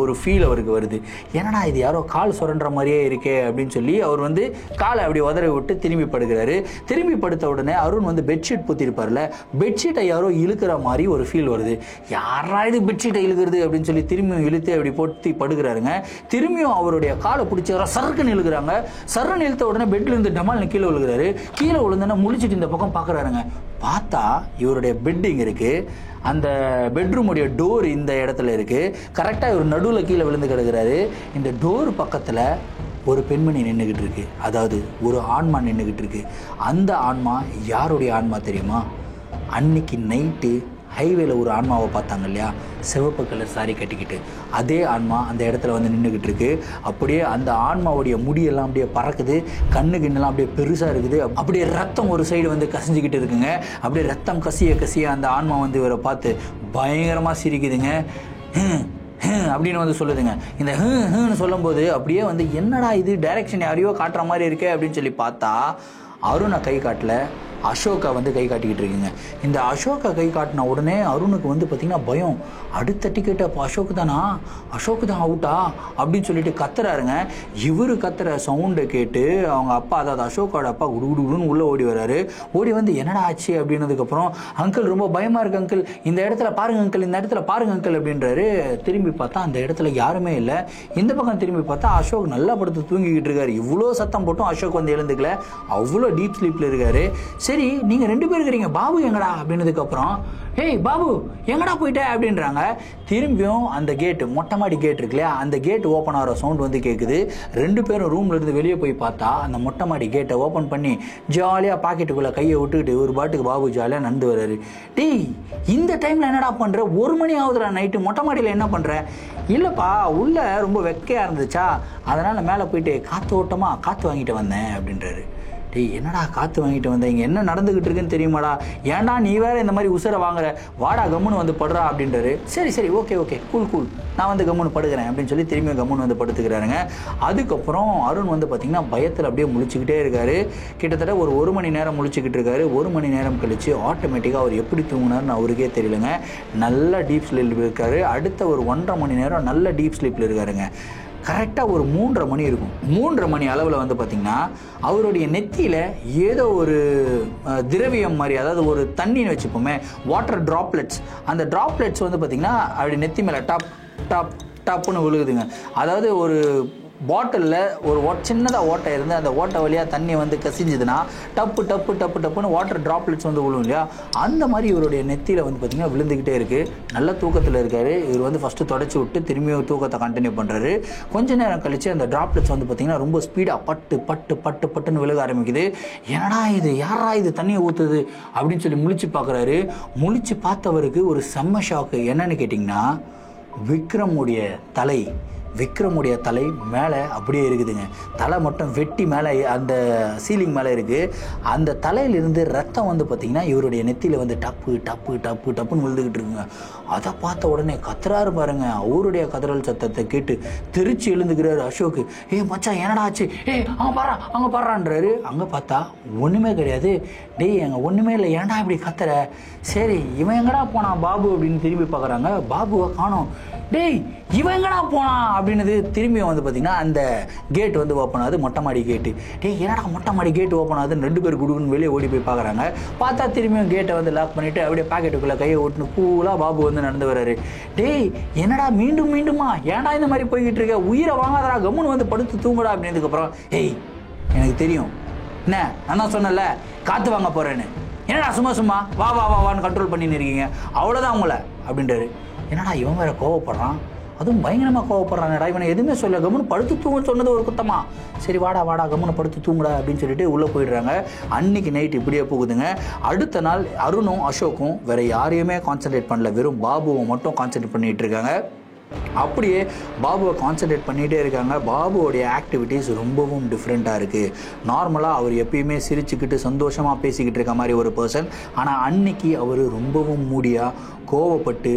A: ஒரு ஃபீல் அவருக்கு வருது. என்னடா இது யாரோ கால் சுரண்டுற மாதிரியே இருக்கே அப்படின்னு சொல்லி அவர் வந்து காலை அப்படி உதறி விட்டு திரும்பி படுக்கிறாரு. திரும்பி படுத்த உடனே அருண் வந்து பெட்ஷீட் பூத்திருப்பார்ல, பெட்ஷீட்டை யாரோ இழுக்கிற மாதிரி ஒரு ஃபீல் வருது. யாரா இது பெட்ஷீட்டை இழுக்கிறது அப்படின்னு சொல்லி திரும்பியும் இழுத்து அப்படி போட்டு படுக்கிறாருங்க. திரும்பியும் அவருடைய காலை பிடிச்சி யாரோ சறுக்குன்னு இழுக்கிறாங்க. சறுன்னு இழுத்த உடனே பெட்ல இருந்து டமால்னு கீழே விழுகிறாரு. கீழே விழுந்தோன்னா முழிச்சிட்டு இந்த பக்கம் பார்க்குறாருங்க. பார்த்தா இவருடைய பெட் இங்கே இருக்குது, அந்த பெட்ரூமுடைய டோர் இந்த இடத்துல இருக்குது. கரெக்டாக இவர் நடுவில் கீழே விழுந்து கிடக்கிறாரு. இந்த டோர் பக்கத்தில் ஒரு பெண்மணி நின்றுக்கிட்டு இருக்கு, அதாவது ஒரு ஆன்மா நின்றுக்கிட்டு இருக்கு. அந்த ஆன்மா யாருடைய ஆன்மா தெரியுமா? அன்னைக்கு நைட்டு ஹைவேல ஒரு ஆன்மாவை பார்த்தாங்க இல்லையா, சிவப்பு கலர் சாரி கட்டிக்கிட்டு, அதே ஆன்மா அந்த இடத்துல வந்து நின்றுக்கிட்டு இருக்கு. அப்படியே அந்த ஆன்மாவுடைய முடியெல்லாம் அப்படியே பறக்குது, கண்ணு கிண்ணெல்லாம் அப்படியே பெருசாக இருக்குது. அப்படியே ரத்தம் ஒரு சைடு வந்து கசிஞ்சிக்கிட்டு இருக்குங்க. அப்படியே ரத்தம் கசிய கசிய அந்த ஆன்மா வந்து இவரை பார்த்து பயங்கரமாக சிரிக்குதுங்க. அப்படின்னு வந்து சொல்லுதுங்க. இந்த ஹன்னு சொல்லும்போது அப்படியே வந்து என்னடா இது டைரக்ஷன் யாரையோ காட்டுற மாதிரி இருக்கே அப்படின்னு சொல்லி பார்த்தா அருணை கை காட்டல, அசோக்கா வந்து கை காட்டிக்கிட்டு இருக்குங்க. இந்த அசோக்கா கை காட்டின உடனே அருணுக்கு வந்து பார்த்திங்கன்னா பயம். அடுத்த டிக்கெட் அப்போ அசோக்கு தானா, அசோக்கு தான் அவுட்டா அப்படின்னு சொல்லிட்டு கத்துறாருங்க. இவர் கத்துற சவுண்டை கேட்டு அவங்க அப்பா, அதாவது அசோக்கோட அப்பா குடுகுடுன்னு உள்ளே ஓடி வர்றாரு. ஓடி வந்து என்னடா ஆச்சு அப்படின்னதுக்கப்புறம், அங்கிள் ரொம்ப பயமாக இருக்கு அங்கிள், இந்த இடத்துல பாருங்க அங்கிள், இந்த இடத்துல பாருங்க அங்கிள் அப்படின்றாரு. திரும்பி பார்த்தா அந்த இடத்துல யாருமே இல்லை. இந்த பக்கம் திரும்பி பார்த்தா அசோக் நல்லா படுத்து தூங்கிக்கிட்டு இருக்காரு. இவ்வளோ சத்தம் போட்டும் அசோக் வந்து எழுந்துக்கல, அவ்வளோ டீப் ஸ்லீப்பில் இருக்காரு. சரி நீங்கள் 2 பேர் இருக்கிறீங்க, பாபு எங்கடா அப்படின்னதுக்கப்புறம், ஏய் பாபு எங்கடா போயிட்ட அப்படின்றாங்க. திரும்பியும் அந்த கேட்டு, மொட்டை மாடி கேட் இருக்கு இல்லையா, அந்த கேட் ஓப்பன் ஆகிற சவுண்ட் வந்து கேட்குது. 2 பேரும் ரூம்ல இருந்து வெளியே போய் பார்த்தா அந்த மொட்டை மாடி கேட்டை ஓப்பன் பண்ணி ஜாலியாக பாக்கெட்டுக்குள்ளே கையை விட்டுக்கிட்டு ஒரு பாட்டுக்கு பாபு ஜாலியாக நடந்து வர்றாரு. டேய் இந்த டைமில் என்னடா பண்ணுற, 1 மணி ஆகுதுடா நைட்டு, மொட்டை மாடியில் என்ன பண்ணுற? இல்லைப்பா உள்ளே ரொம்ப வெக்கையாக இருந்துச்சா, அதனால் மேலே போயிட்டு காற்று ஓட்டமாக காற்று வாங்கிட்டு வந்தேன் அப்படின்றாரு. டேய் என்னடா காற்று வாங்கிட்டு வந்தேன், இங்கே என்ன நடந்துக்கிட்டு இருக்குன்னு தெரியுமாடா, ஏன்டா நீ வேறு இந்த மாதிரி உசுரை வாங்குற, வாடா கம்முன்னு வந்து படுறா அப்படின்றாரு. சரி சரி ஓகே ஓகே கூல் நான் வந்து கம்முன்னு படுக்கிறேன் அப்படின்னு சொல்லி திரும்பியும் கம்முன்னு வந்து படுத்துக்கிறாருங்க. அதுக்கப்புறம் அருண் வந்து பார்த்திங்கன்னா பயத்தில் அப்படியே முழிச்சுக்கிட்டே இருக்காரு. கிட்டத்தட்ட ஒரு 1 மணி நேரம் முழிச்சுக்கிட்டு இருக்காரு. 1 மணி நேரம் கழித்து ஆட்டோமேட்டிக்காக அவர் எப்படி தூங்கினார்னு அவருக்கே தெரியலங்க. நல்ல டீப் ஸ்லீப்பில் இருக்காரு. அடுத்த ஒரு 1.5 மணி நேரம் நல்ல டீப் ஸ்லீப்பில் இருக்காருங்க. கரெக்டாக ஒரு 3:30 மணி இருக்கும். 3:30 மணி அளவில் வந்து பார்த்திங்கன்னா அவருடைய நெத்தியில் ஏதோ ஒரு திரவியம் மாதிரி, அதாவது ஒரு தண்ணின்னு வச்சுப்போமே, வாட்டர் ட்ராப்லெட்ஸ், அந்த ட்ராப்லெட்ஸ் வந்து பார்த்திங்கன்னா அப்படி நெத்தி மேலே டாப் டாப் டாப்புன்னு விழுகுதுங்க. அதாவது ஒரு பாட்டிலில் ஒரு சின்னதாக ஓட்டை இருந்து அந்த ஓட்டை வழியாக தண்ணி வந்து கசிஞ்சுதுன்னா டப்பு டப்பு டப்பு டப்புன்னு வாட்டர் ட்ராப்லெட்ஸ் வந்து விழுவும் இல்லையா, அந்த மாதிரி இவருடைய நெத்தியில் வந்து பார்த்திங்கன்னா விழுந்துக்கிட்டே இருக்குது. நல்ல தூக்கத்தில் இருக்கார். இவர் வந்து ஃபஸ்ட்டு தொடச்சி விட்டு திரும்பியும் தூக்கத்தை கண்டினியூ பண்ணுறாரு. கொஞ்ச நேரம் கழித்து அந்த ட்ராப்லெட்ஸ் வந்து பார்த்திங்கன்னா ரொம்ப ஸ்பீடாக பட்டு பட்டு பட்டு பட்டுன்னு விழுக ஆரம்பிக்குது. என்னடா இது, யாரா இது தண்ணியை ஊற்றுது அப்படின்னு சொல்லி முழிச்சு பார்க்குறாரு. முழிச்சு பார்த்தவருக்கு ஒரு செம்ம ஷாக்கு. என்னன்னு கேட்டிங்கன்னா, விக்ரமுடைய தலை மேலே அப்படியே இருக்குதுங்க. தலை மட்டும் வெட்டி மேலே அந்த சீலிங் மேலே இருக்குது. அந்த தலையிலிருந்து ரத்தம் வந்து பார்த்திங்கன்னா இவருடைய நெத்தியில் வந்து டப்பு டப்பு டப்பு டப்புன்னு விழுந்துக்கிட்டு இருக்குங்க. அதை பார்த்த உடனே கத்துறாரு பாருங்க. அவருடைய கதறல் சத்தத்தை கேட்டு தெரிச்சு எழுந்துக்கிறாரு அசோக்கு. மச்சான் என்னடா ஆச்சு, அங்கே பாடுறான்றாரு. அங்கே பார்த்தா ஒன்றுமே கிடையாது. டேய் அங்கே ஒன்றுமே இல்லை, ஏன்டா இப்படி கத்துற? சரி இவன் எங்கடா போனான் பாபு அப்படின்னு திரும்பி பார்க்குறாங்க. பாபுவை காணோம். டேய் இவன் எங்கடா போனான் அப்படின்னது திரும்பியும் வந்து பார்த்திங்கன்னா அந்த கேட் வந்து ஓப்பன் ஆகுது, மொட்டை மாடி கேட்டு. டேய் என்னடா மொட்டை மாடி கேட்டு ஓப்பன் ஆகுதுன்னு 2 பேர் குடுக்குன்னு வெளியே ஓடி போய் பார்க்குறாங்க. பார்த்தா திரும்பியும் கேட்டை வந்து லாக் பண்ணிவிட்டு அப்படியே பாக்கெட்டுக்குள்ளே கையை ஓட்டுன்னு கூலாக பாபு வந்து நடந்து வர்றாரு. டேய் என்னடா மீண்டுமா ஏன்டா இந்த மாதிரி போய்கிட்டு இருக்க, உயிரை வாங்காதடா, கம்முன்னு வந்து படுத்து தூங்குடா அப்படின்னதுக்கப்புறம், ஏய் எனக்கு தெரியும் என்ன, நான் சொன்னல காற்று வாங்க போகிறேன்னு, என்னடா சும்மா வான்னு கண்ட்ரோல் பண்ணின்னு இருக்கீங்க, அவ்வளோதான் உங்களை அப்படின்றாரு. என்னடா இவன் வேற கோவப்படுறான். அதுவும் பயங்கரமாக கோவப்படுறாங்கடா, இவனை எதுவுமே சொல்ல, கம்முன்னு படுத்து தூங்க சொன்னது ஒரு குத்தமா, சரி வாடா வாடா கம்முன்னு படுத்து தூங்குடா அப்படின்னு சொல்லிட்டு உள்ளே போயிடுறாங்க. அன்னைக்கு நைட் இப்படியே போகுதுங்க. அடுத்த நாள் அருணும் அசோக்கும் வேற யாரையுமே கான்சென்ட்ரேட் பண்ணல, வெறும் பாபுவை மட்டும் கான்சென்ட்ரேட் பண்ணிட்டு இருக்காங்க. அப்படியே பாபுவை கான்சன்ட்ரேட் பண்ணிகிட்டே இருக்காங்க. பாபுவோடைய ஆக்டிவிட்டீஸ் ரொம்பவும் டிஃப்ரெண்ட்டாக இருக்குது. நார்மலாக அவர் எப்பயுமே சிரிச்சுக்கிட்டு சந்தோஷமாக பேசிக்கிட்டு இருக்க மாதிரி ஒரு பர்சன், ஆனால் அன்னைக்கு அவர் ரொம்பவும் மூடியாக கோவப்பட்டு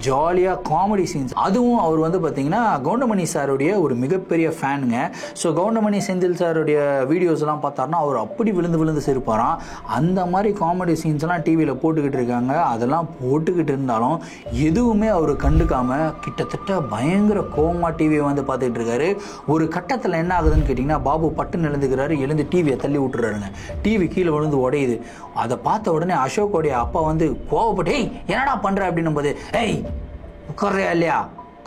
A: ஜாலியாக காமெடி சீன்ஸ், அதுவும் அவர் வந்து பார்த்திங்கன்னா கவுண்டமணி சாருடைய ஒரு மிகப்பெரிய ஃபேனுங்க. ஸோ கவுண்டமணி செந்தில் சாருடைய வீடியோஸ்லாம் பார்த்தாருன்னா அவர் அப்படி விழுந்து விழுந்து சிரிப்பாராம். அந்த மாதிரி காமெடி சீன்ஸ்லாம் டிவியில் போட்டுக்கிட்டு இருக்காங்க. அதெல்லாம் போட்டுக்கிட்டு இருந்தாலும் எதுவுமே அவர் கண்டுக்காமல் கிட்டத்தட்ட பயங்கர கோவமா டிவியை வந்து பார்த்துட்டு இருக்காரு. ஒரு கட்டத்தில் என்ன ஆகுதுன்னு கேட்டிங்கன்னா, பாபு பட்டுன்னு எழுந்துக்கிறாரு, எழுந்து டிவியை தள்ளி விட்டுறாருங்க. டிவி கீழே விழுந்து உடையுது. அதை பார்த்த உடனே அசோக்கோடைய அப்பா வந்து கோவப்பட்டு, ஏய் என்னடா பண்ணுற அப்படின்னும் போது, ஏய் உட்கார்றியா இல்லையா,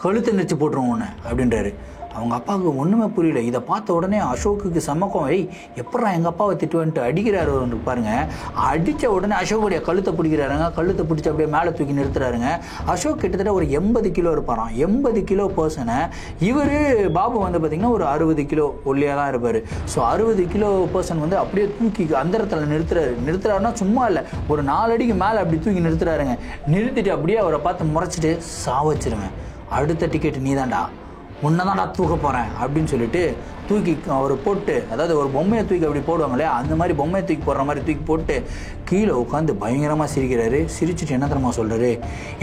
A: கழுத்து நெரிச்சு போட்டுருவோம் ஒன்று அப்படின்றாரு. அவங்க அப்பாவுக்கு ஒன்றுமே புரியல. இதை பார்த்த உடனே அசோக்குக்கு சமக்கம், ஏய் எப்படா எங்கள் அப்பாவை திட்டுவன்ட்டு அடிக்கிறாரு பாருங்க. அடித்த உடனே அசோக்குடைய கழுத்தை பிடிக்கிறாருங்க. கழுத்தை பிடிச்சி அப்படியே மேலே தூக்கி நிறுத்துறாருங்க. அசோக் கிட்டத்தட்ட ஒரு 80 கிலோ இருப்பாராம். 80 கிலோ பர்சனை இவர் பாபு வந்து பார்த்திங்கன்னா ஒரு 60 கிலோ ஒல்லியாக தான் இருப்பார். ஸோ 60 கிலோ பர்சன் வந்து அப்படியே தூக்கி அந்தரத்தில் நிறுத்துறாருன்னா சும்மா இல்லை, ஒரு 4 அடிக்கு மேலே அப்படி தூக்கி நிறுத்துறாருங்க. நிறுத்திட்டு அப்படியே அவரை பார்த்து முறைச்சிட்டு சாவச்சிருவேன், அடுத்த டிக்கெட் நீ தான்டா, உன்னை தான் நான் தூக்க போகிறேன் அப்படின்னு சொல்லிட்டு தூக்கி அவர் போட்டு, அதாவது ஒரு பொம்மையை தூக்கி அப்படி போடுவாங்க இல்லையா, அந்த மாதிரி பொம்மையை தூக்கி போடுற மாதிரி தூக்கி போட்டு கீழே உட்காந்து பயங்கரமாக சிரிக்கிறாரு. சிரிச்சுட்டு என்ன தெரியுமா சொல்கிறாரு,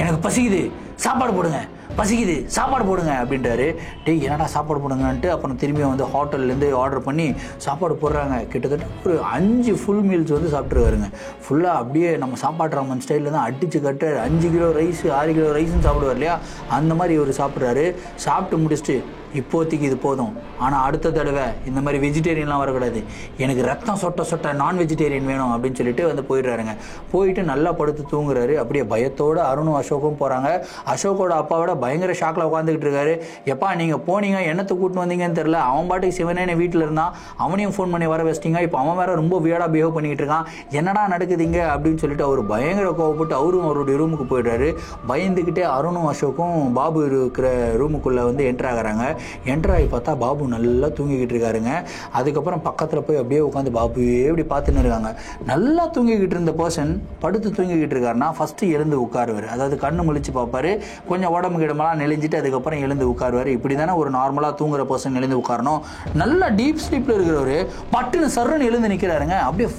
A: எனக்கு பசிக்குது சாப்பாடு போடுங்க, பசிக்குது சாப்பாடு போடுங்க அப்படின்றாரு. டேய் என்னடா சாப்பாடு போடுங்கன்ட்டு அப்புறம் திரும்பியும் வந்து ஹோட்டல்லேருந்து ஆர்டர் பண்ணி சாப்பாடு போடுறாங்க. கிட்டத்தட்ட ஒரு 5 ஃபுல் மீல்ஸ் வந்து சாப்பிட்ருவாருங்க. ஃபுல்லாக அப்படியே நம்ம சாப்பாடு ராமன் ஸ்டைலில் தான் அடித்து கட்டு 5 கிலோ ரைஸ் 6 கிலோ ரைஸும் சாப்பிடுவார் இல்லையா, அந்த மாதிரி இவர் சாப்பிட்றாரு. சாப்பிட்டு முடிச்சுட்டு இப்போதைக்கு இது போதும், ஆனால் அடுத்த தடவை இந்த மாதிரி வெஜிடேரியன்லாம் வரக்கூடாது, எனக்கு ரத்தம் சொட்ட நான் வெஜிடேரியன் வேணும் அப்படின்னு சொல்லிட்டு வந்து போயிடுறாருங்க. போயிட்டு நல்லா படுத்து தூங்குறாரு. அப்படியே பயத்தோடு அருணும் அசோக்கும் போகிறாங்க. அசோக்கோட அப்பாவோட பயங்கர ஷாக்கில் உட்காந்துக்கிட்டு இருக்காரு. எப்பா நீங்கள் போனீங்க என்னத்தை கூட்டின்னு வந்தீங்கன்னு தெரில, அவன் பாட்டுக்கு சிவனேன்னு வீட்டில் இருந்தான், அவனையும் ஃபோன் பண்ணி வர வச்சிட்டிங்க, இப்போ அவன் வேறு ரொம்ப வியர்டாக பிஹேவ் பண்ணிக்கிட்டு இருக்கான், என்னடா நடக்குதுங்க அப்படின்னு சொல்லிட்டு அவர் பயங்கர கோவப்பட்டு அவரும் அவருடைய ரூமுக்கு போயிடுறாரு. பயந்துக்கிட்டே அருணும் அசோக்கும் பாபு இருக்கிற ரூமுக்குள்ளே வந்து என்ட்ரு ஆகிறாங்க. என்ட்ராகி பார்த்தா பாபு நல்லா தூங்கிக்கிட்டு இருக்காருங்க. அதுக்கப்புறம் பக்கத்தில் போய் அப்படியே உட்காந்து பாபுவே எப்படி பார்த்துன்னு இருக்காங்க. நல்லா தூங்கிக்கிட்டு இருந்த பர்சன் படுத்து தூங்கிக்கிட்டு இருக்காருன்னா ஃபஸ்ட்டு எழுந்து உட்காருவார். அதாவது கண்ணு முழிச்சு பார்ப்பாரு, கொஞ்சம் உடம்பு கிடமெல்லாம் நெளிஞ்சிட்டு அதுக்கப்புறம் எழுந்து உட்காருவார். இப்படி தானே ஒரு நார்மலாக தூங்குற பர்சன் எழுந்து உட்காரணும். நல்லா டீப் ஸ்லீப்பில் இருக்கிறவர் பட்டுன்னு சர்ன்னு எழுந்து நிற்கிறாருங்க. அப்படியே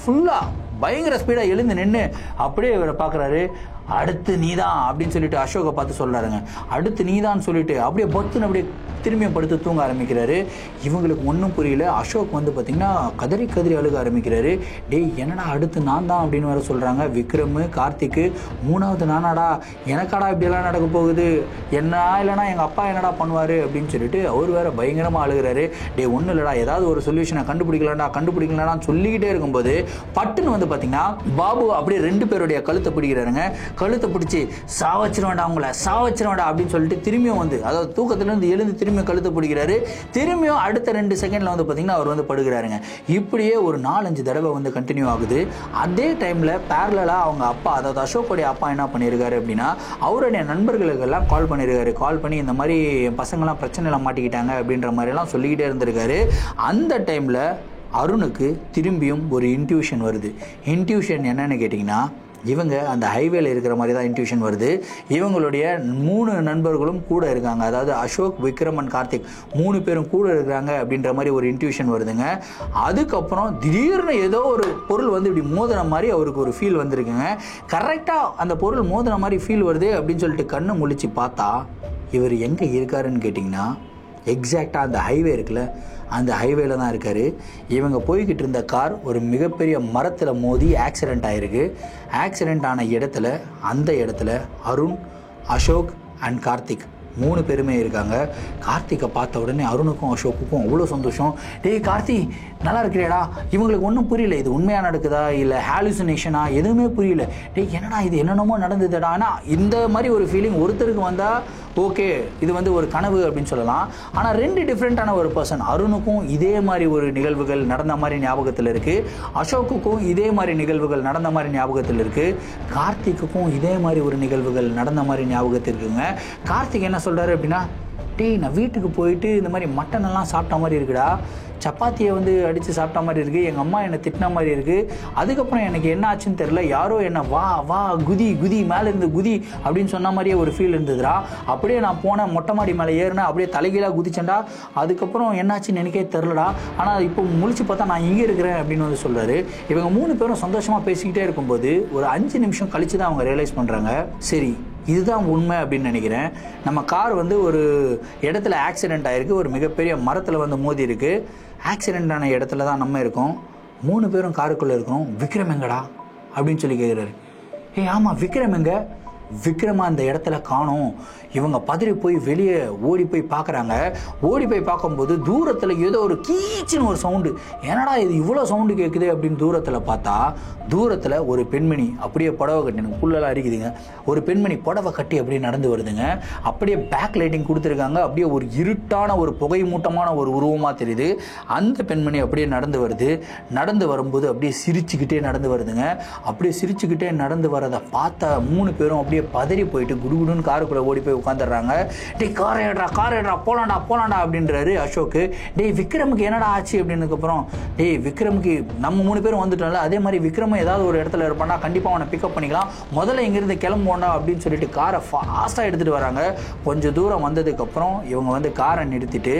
A: ஃபுல்லாக பயங்கர ஸ்பீடாக எழுந்து நின்று அப்படியே இவரை பார்க்குறாரு. அடுத்து நீதான் அப்படின்னு சொல்லிட்டு அசோகை பார்த்து சொல்கிறாருங்க. அடுத்து நீதான் சொல்லிட்டு அப்படியே பத்துன்னு அப்படியே திரும்பியும் படுத்து தூங்க ஆரம்பிக்கிறாரு. இவங்களுக்கு ஒன்றும் புரியல. அசோக் வந்து பார்த்திங்கன்னா கதறி கதறி அழுக ஆரம்பிக்கிறாரு. டேய் என்னடா அடுத்து நான் தான் அப்படின்னு வேறு சொல்கிறாங்க. விக்ரம் கார்த்திக்கு 3வது நானாடா, எனக்காடா இப்படியெல்லாம் நடக்க போகுது, என்ன இல்லைனா எங்கள் அப்பா என்னடா பண்ணுவார் அப்படின்னு சொல்லிட்டு அவர் வேறு பயங்கரமாக அழுகிறாரு. டே ஒன்றும் இல்லைடா, ஏதாவது ஒரு சொல்யூஷனை கண்டுபிடிக்கலான்னு சொல்லிக்கிட்டே இருக்கும்போது பட்டுன்னு வந்து பார்த்திங்கன்னா பாபு அப்படியே 2 பேருடைய கழுத்தை பிடிக்கிறாருங்க. கழுத்தை பிடிச்சி சாவச்சிருவேண்டா அப்படின்னு சொல்லிட்டு திரும்பியும் வந்து, அதாவது தூக்கத்திலேருந்து எழுந்து திரும்பியும் கழுத்தை பிடிக்கிறாரு. திரும்பியும் அடுத்த 2 செகண்டில் வந்து பார்த்தீங்கன்னா அவர் வந்து படுகிறாருங்க. இப்படியே ஒரு 4-5 தடவை வந்து கண்டினியூ ஆகுது. அதே டைமில் பேரலாக அவங்க அப்பா, அதாவது அசோக்குடைய அப்பா என்ன பண்ணியிருக்காரு அப்படின்னா அவருடைய நண்பர்களுக்கெல்லாம் கால் பண்ணியிருக்காரு. கால் பண்ணி இந்த மாதிரி என் பசங்கள்லாம் பிரச்சனைலாம் மாட்டிக்கிட்டாங்க அப்படின்ற மாதிரிலாம் சொல்லிக்கிட்டே இருந்திருக்காரு. அந்த டைமில் அருணுக்கு திரும்பியும் ஒரு இன்ட்யூஷன் வருது. இன்ட்யூஷன் என்னன்னு கேட்டிங்கன்னா, இவங்க அந்த ஹைவேல இருக்கிற மாதிரி தான் இன்ட்யூஷன் வருது. இவங்களுடைய 3 நண்பர்களும் கூட இருக்காங்க. அதாவது அசோக், விக்ரம் அண்ட் கார்த்திக் 3 பேரும் கூட இருக்கிறாங்க அப்படின்ற மாதிரி ஒரு இன்ட்யூஷன் வருதுங்க. அதுக்கப்புறம் திடீர்னு ஏதோ ஒரு பொருள் வந்து இப்படி மோதின மாதிரி அவருக்கு ஒரு ஃபீல் வந்திருக்குங்க. கரெக்டாக அந்த பொருள் மோதின மாதிரி ஃபீல் வருது அப்படின்னு சொல்லிட்டு கண்ணை முழிச்சு பார்த்தா இவர் எங்கே இருக்காருன்னு கேட்டிங்கன்னா, எக்ஸாக்டாக அந்த ஹைவே இருக்குல்ல, அந்த ஹைவேல தான் இருக்கார். இவங்க போய்கிட்டு இருந்த கார் ஒரு மிகப்பெரிய மரத்தில் மோதி ஆக்சிடெண்ட் ஆகிருக்கு. ஆக்சிடெண்ட் ஆன இடத்துல, அந்த இடத்துல அருண், அசோக் அண்ட் கார்த்திக் 3 பேருமே இருக்காங்க. கார்த்திகை பார்த்த உடனே அருணுக்கும் அசோக்குக்கும் அவ்வளோ சந்தோஷம். டேய் கார்த்தி நல்லா இருக்கிறியாடா? இவங்களுக்கு ஒன்றும் புரியல, இது உண்மையாக நடக்குதா இல்லை ஹாலுசினேஷனா, எதுவுமே புரியல. டேய் என்னடா இது என்னென்னமோ நடந்ததுடா. ஆனால் இந்த மாதிரி ஒரு ஃபீலிங் ஒருத்தருக்கு வந்தால் ஓகே இது வந்து ஒரு கனவு அப்படின்னு சொல்லலாம். ஆனால் 2 டிஃப்ரெண்ட்டான ஒரு பர்சன். அருணுக்கும் இதே மாதிரி ஒரு நிகழ்வுகள் நடந்த மாதிரி ஞாபகத்தில் இருக்குது. அசோக்குக்கும் இதே மாதிரி நிகழ்வுகள் நடந்த மாதிரி ஞாபகத்தில் இருக்குது. கார்த்திக்குக்கும் இதே மாதிரி ஒரு நிகழ்வுகள் நடந்த மாதிரி ஞாபகத்தில் இருக்குங்க. கார்த்திக் என்ன சொல்கிறாரு அப்படின்னா, டேய் நான் வீட்டுக்கு போயிட்டு இந்த மாதிரி மட்டன் எல்லாம் சாப்பிட்ட மாதிரி இருக்குடா, சப்பாத்தியை வந்து அடித்து சாப்பிட்ட மாதிரி இருக்குது, எங்கள் அம்மா என்னை திட்டின மாதிரி இருக்குது, அதுக்கப்புறம் எனக்கு என்ன ஆச்சுன்னு தெரில, யாரோ என்னை வா வா குதி குதி மேலே இருந்து குதி அப்படின்னு சொன்ன மாதிரியே ஒரு ஃபீல் இருந்ததுடா. அப்படியே நான் போனேன், மொட்டை மாடி மேலே ஏறினேன், அப்படியே தலைகீழாக குதிச்சேன்டா, அதுக்கப்புறம் என்னாச்சுன்னு எனக்கே தெரிலடா, ஆனால் இப்போ முழிச்சு பார்த்தா நான் இங்கே இருக்கிறேன் அப்படின்னு வந்து சொல்கிறாரு. இவங்க 3 பேரும் சந்தோஷமாக பேசிக்கிட்டே இருக்கும்போது ஒரு 5 நிமிஷம் கழித்து தான் அவங்க ரியலைஸ் பண்ணுறாங்க, சரி இதுதான் உண்மை அப்படின்னு நினைக்கிறேன். நம்ம கார் வந்து ஒரு இடத்துல ஆக்சிடெண்ட் ஆகிருக்கு, ஒரு மிகப்பெரிய மரத்தில் வந்து மோதி இருக்குது. ஆக்சிடெண்ட் ஆன இடத்துல தான் நம்ம இருக்கோம், 3 பேரும் காருக்குள்ளே இருக்கிறோம். விக்ரம் எங்கடா அப்படின்னு சொல்லி கேட்குறாரு. ஆமாம் விக்ரம் எங்க? விக்ரமா அந்த இடத்துல காணோம். இவங்க பதறி போய் வெளியே ஓடி போய் பார்க்குறாங்க. ஓடி போய் பார்க்கும்போது தூரத்தில் ஏதோ ஒரு கீச்சுன்னு ஒரு சவுண்டு. என்னடா இது இவ்வளோ சவுண்டு கேட்குது அப்படின்னு தூரத்தில் பார்த்தா, தூரத்தில் ஒரு பெண்மணி அப்படியே புடவை கட்டி, எனக்கு புல்லெல்லாம் அரிக்குதுங்க, ஒரு பெண்மணி புடவை கட்டி அப்படியே நடந்து வருதுங்க. அப்படியே பேக் லைட்டிங் கொடுத்துருக்காங்க. அப்படியே ஒரு இருட்டான ஒரு புகை மூட்டமான ஒரு உருவமாக தெரியுது. அந்த பெண்மணி அப்படியே நடந்து வருது. நடந்து வரும்போது அப்படியே சிரிச்சுக்கிட்டே நடந்து வருதுங்க. அப்படியே சிரிச்சுக்கிட்டே நடந்து வரதை பார்த்த 3 பேரும் அப்படியே பதறி போயிட்டு குடுகுடுன்னு காருக்குள்ளே ஓடி போய் உட்காந்துடுறாங்க. டேய் கார் ஏடுறா போலாண்டா அப்படின்றாரு அசோக்கு. டேய் விக்ரமுக்கு என்னடா ஆச்சு அப்படின்னதுக்கப்புறம், டேய் விக்ரமுக்கு நம்ம 3 பேரும் வந்துட்டோம்ல, அதே மாதிரி விக்ரம ஏதாவது ஒரு இடத்துல இருப்பானா, கண்டிப்பாக அவனை பிக்கப் பண்ணிக்கலாம், முதல்ல இங்கிருந்து கிளம்புவோண்டா அப்படின்னு சொல்லிட்டு காரை ஃபாஸ்ட்டாக எடுத்துகிட்டு வராங்க. கொஞ்சம் தூரம் வந்ததுக்கப்புறம் இவங்க வந்து காரை நிறுத்திட்டு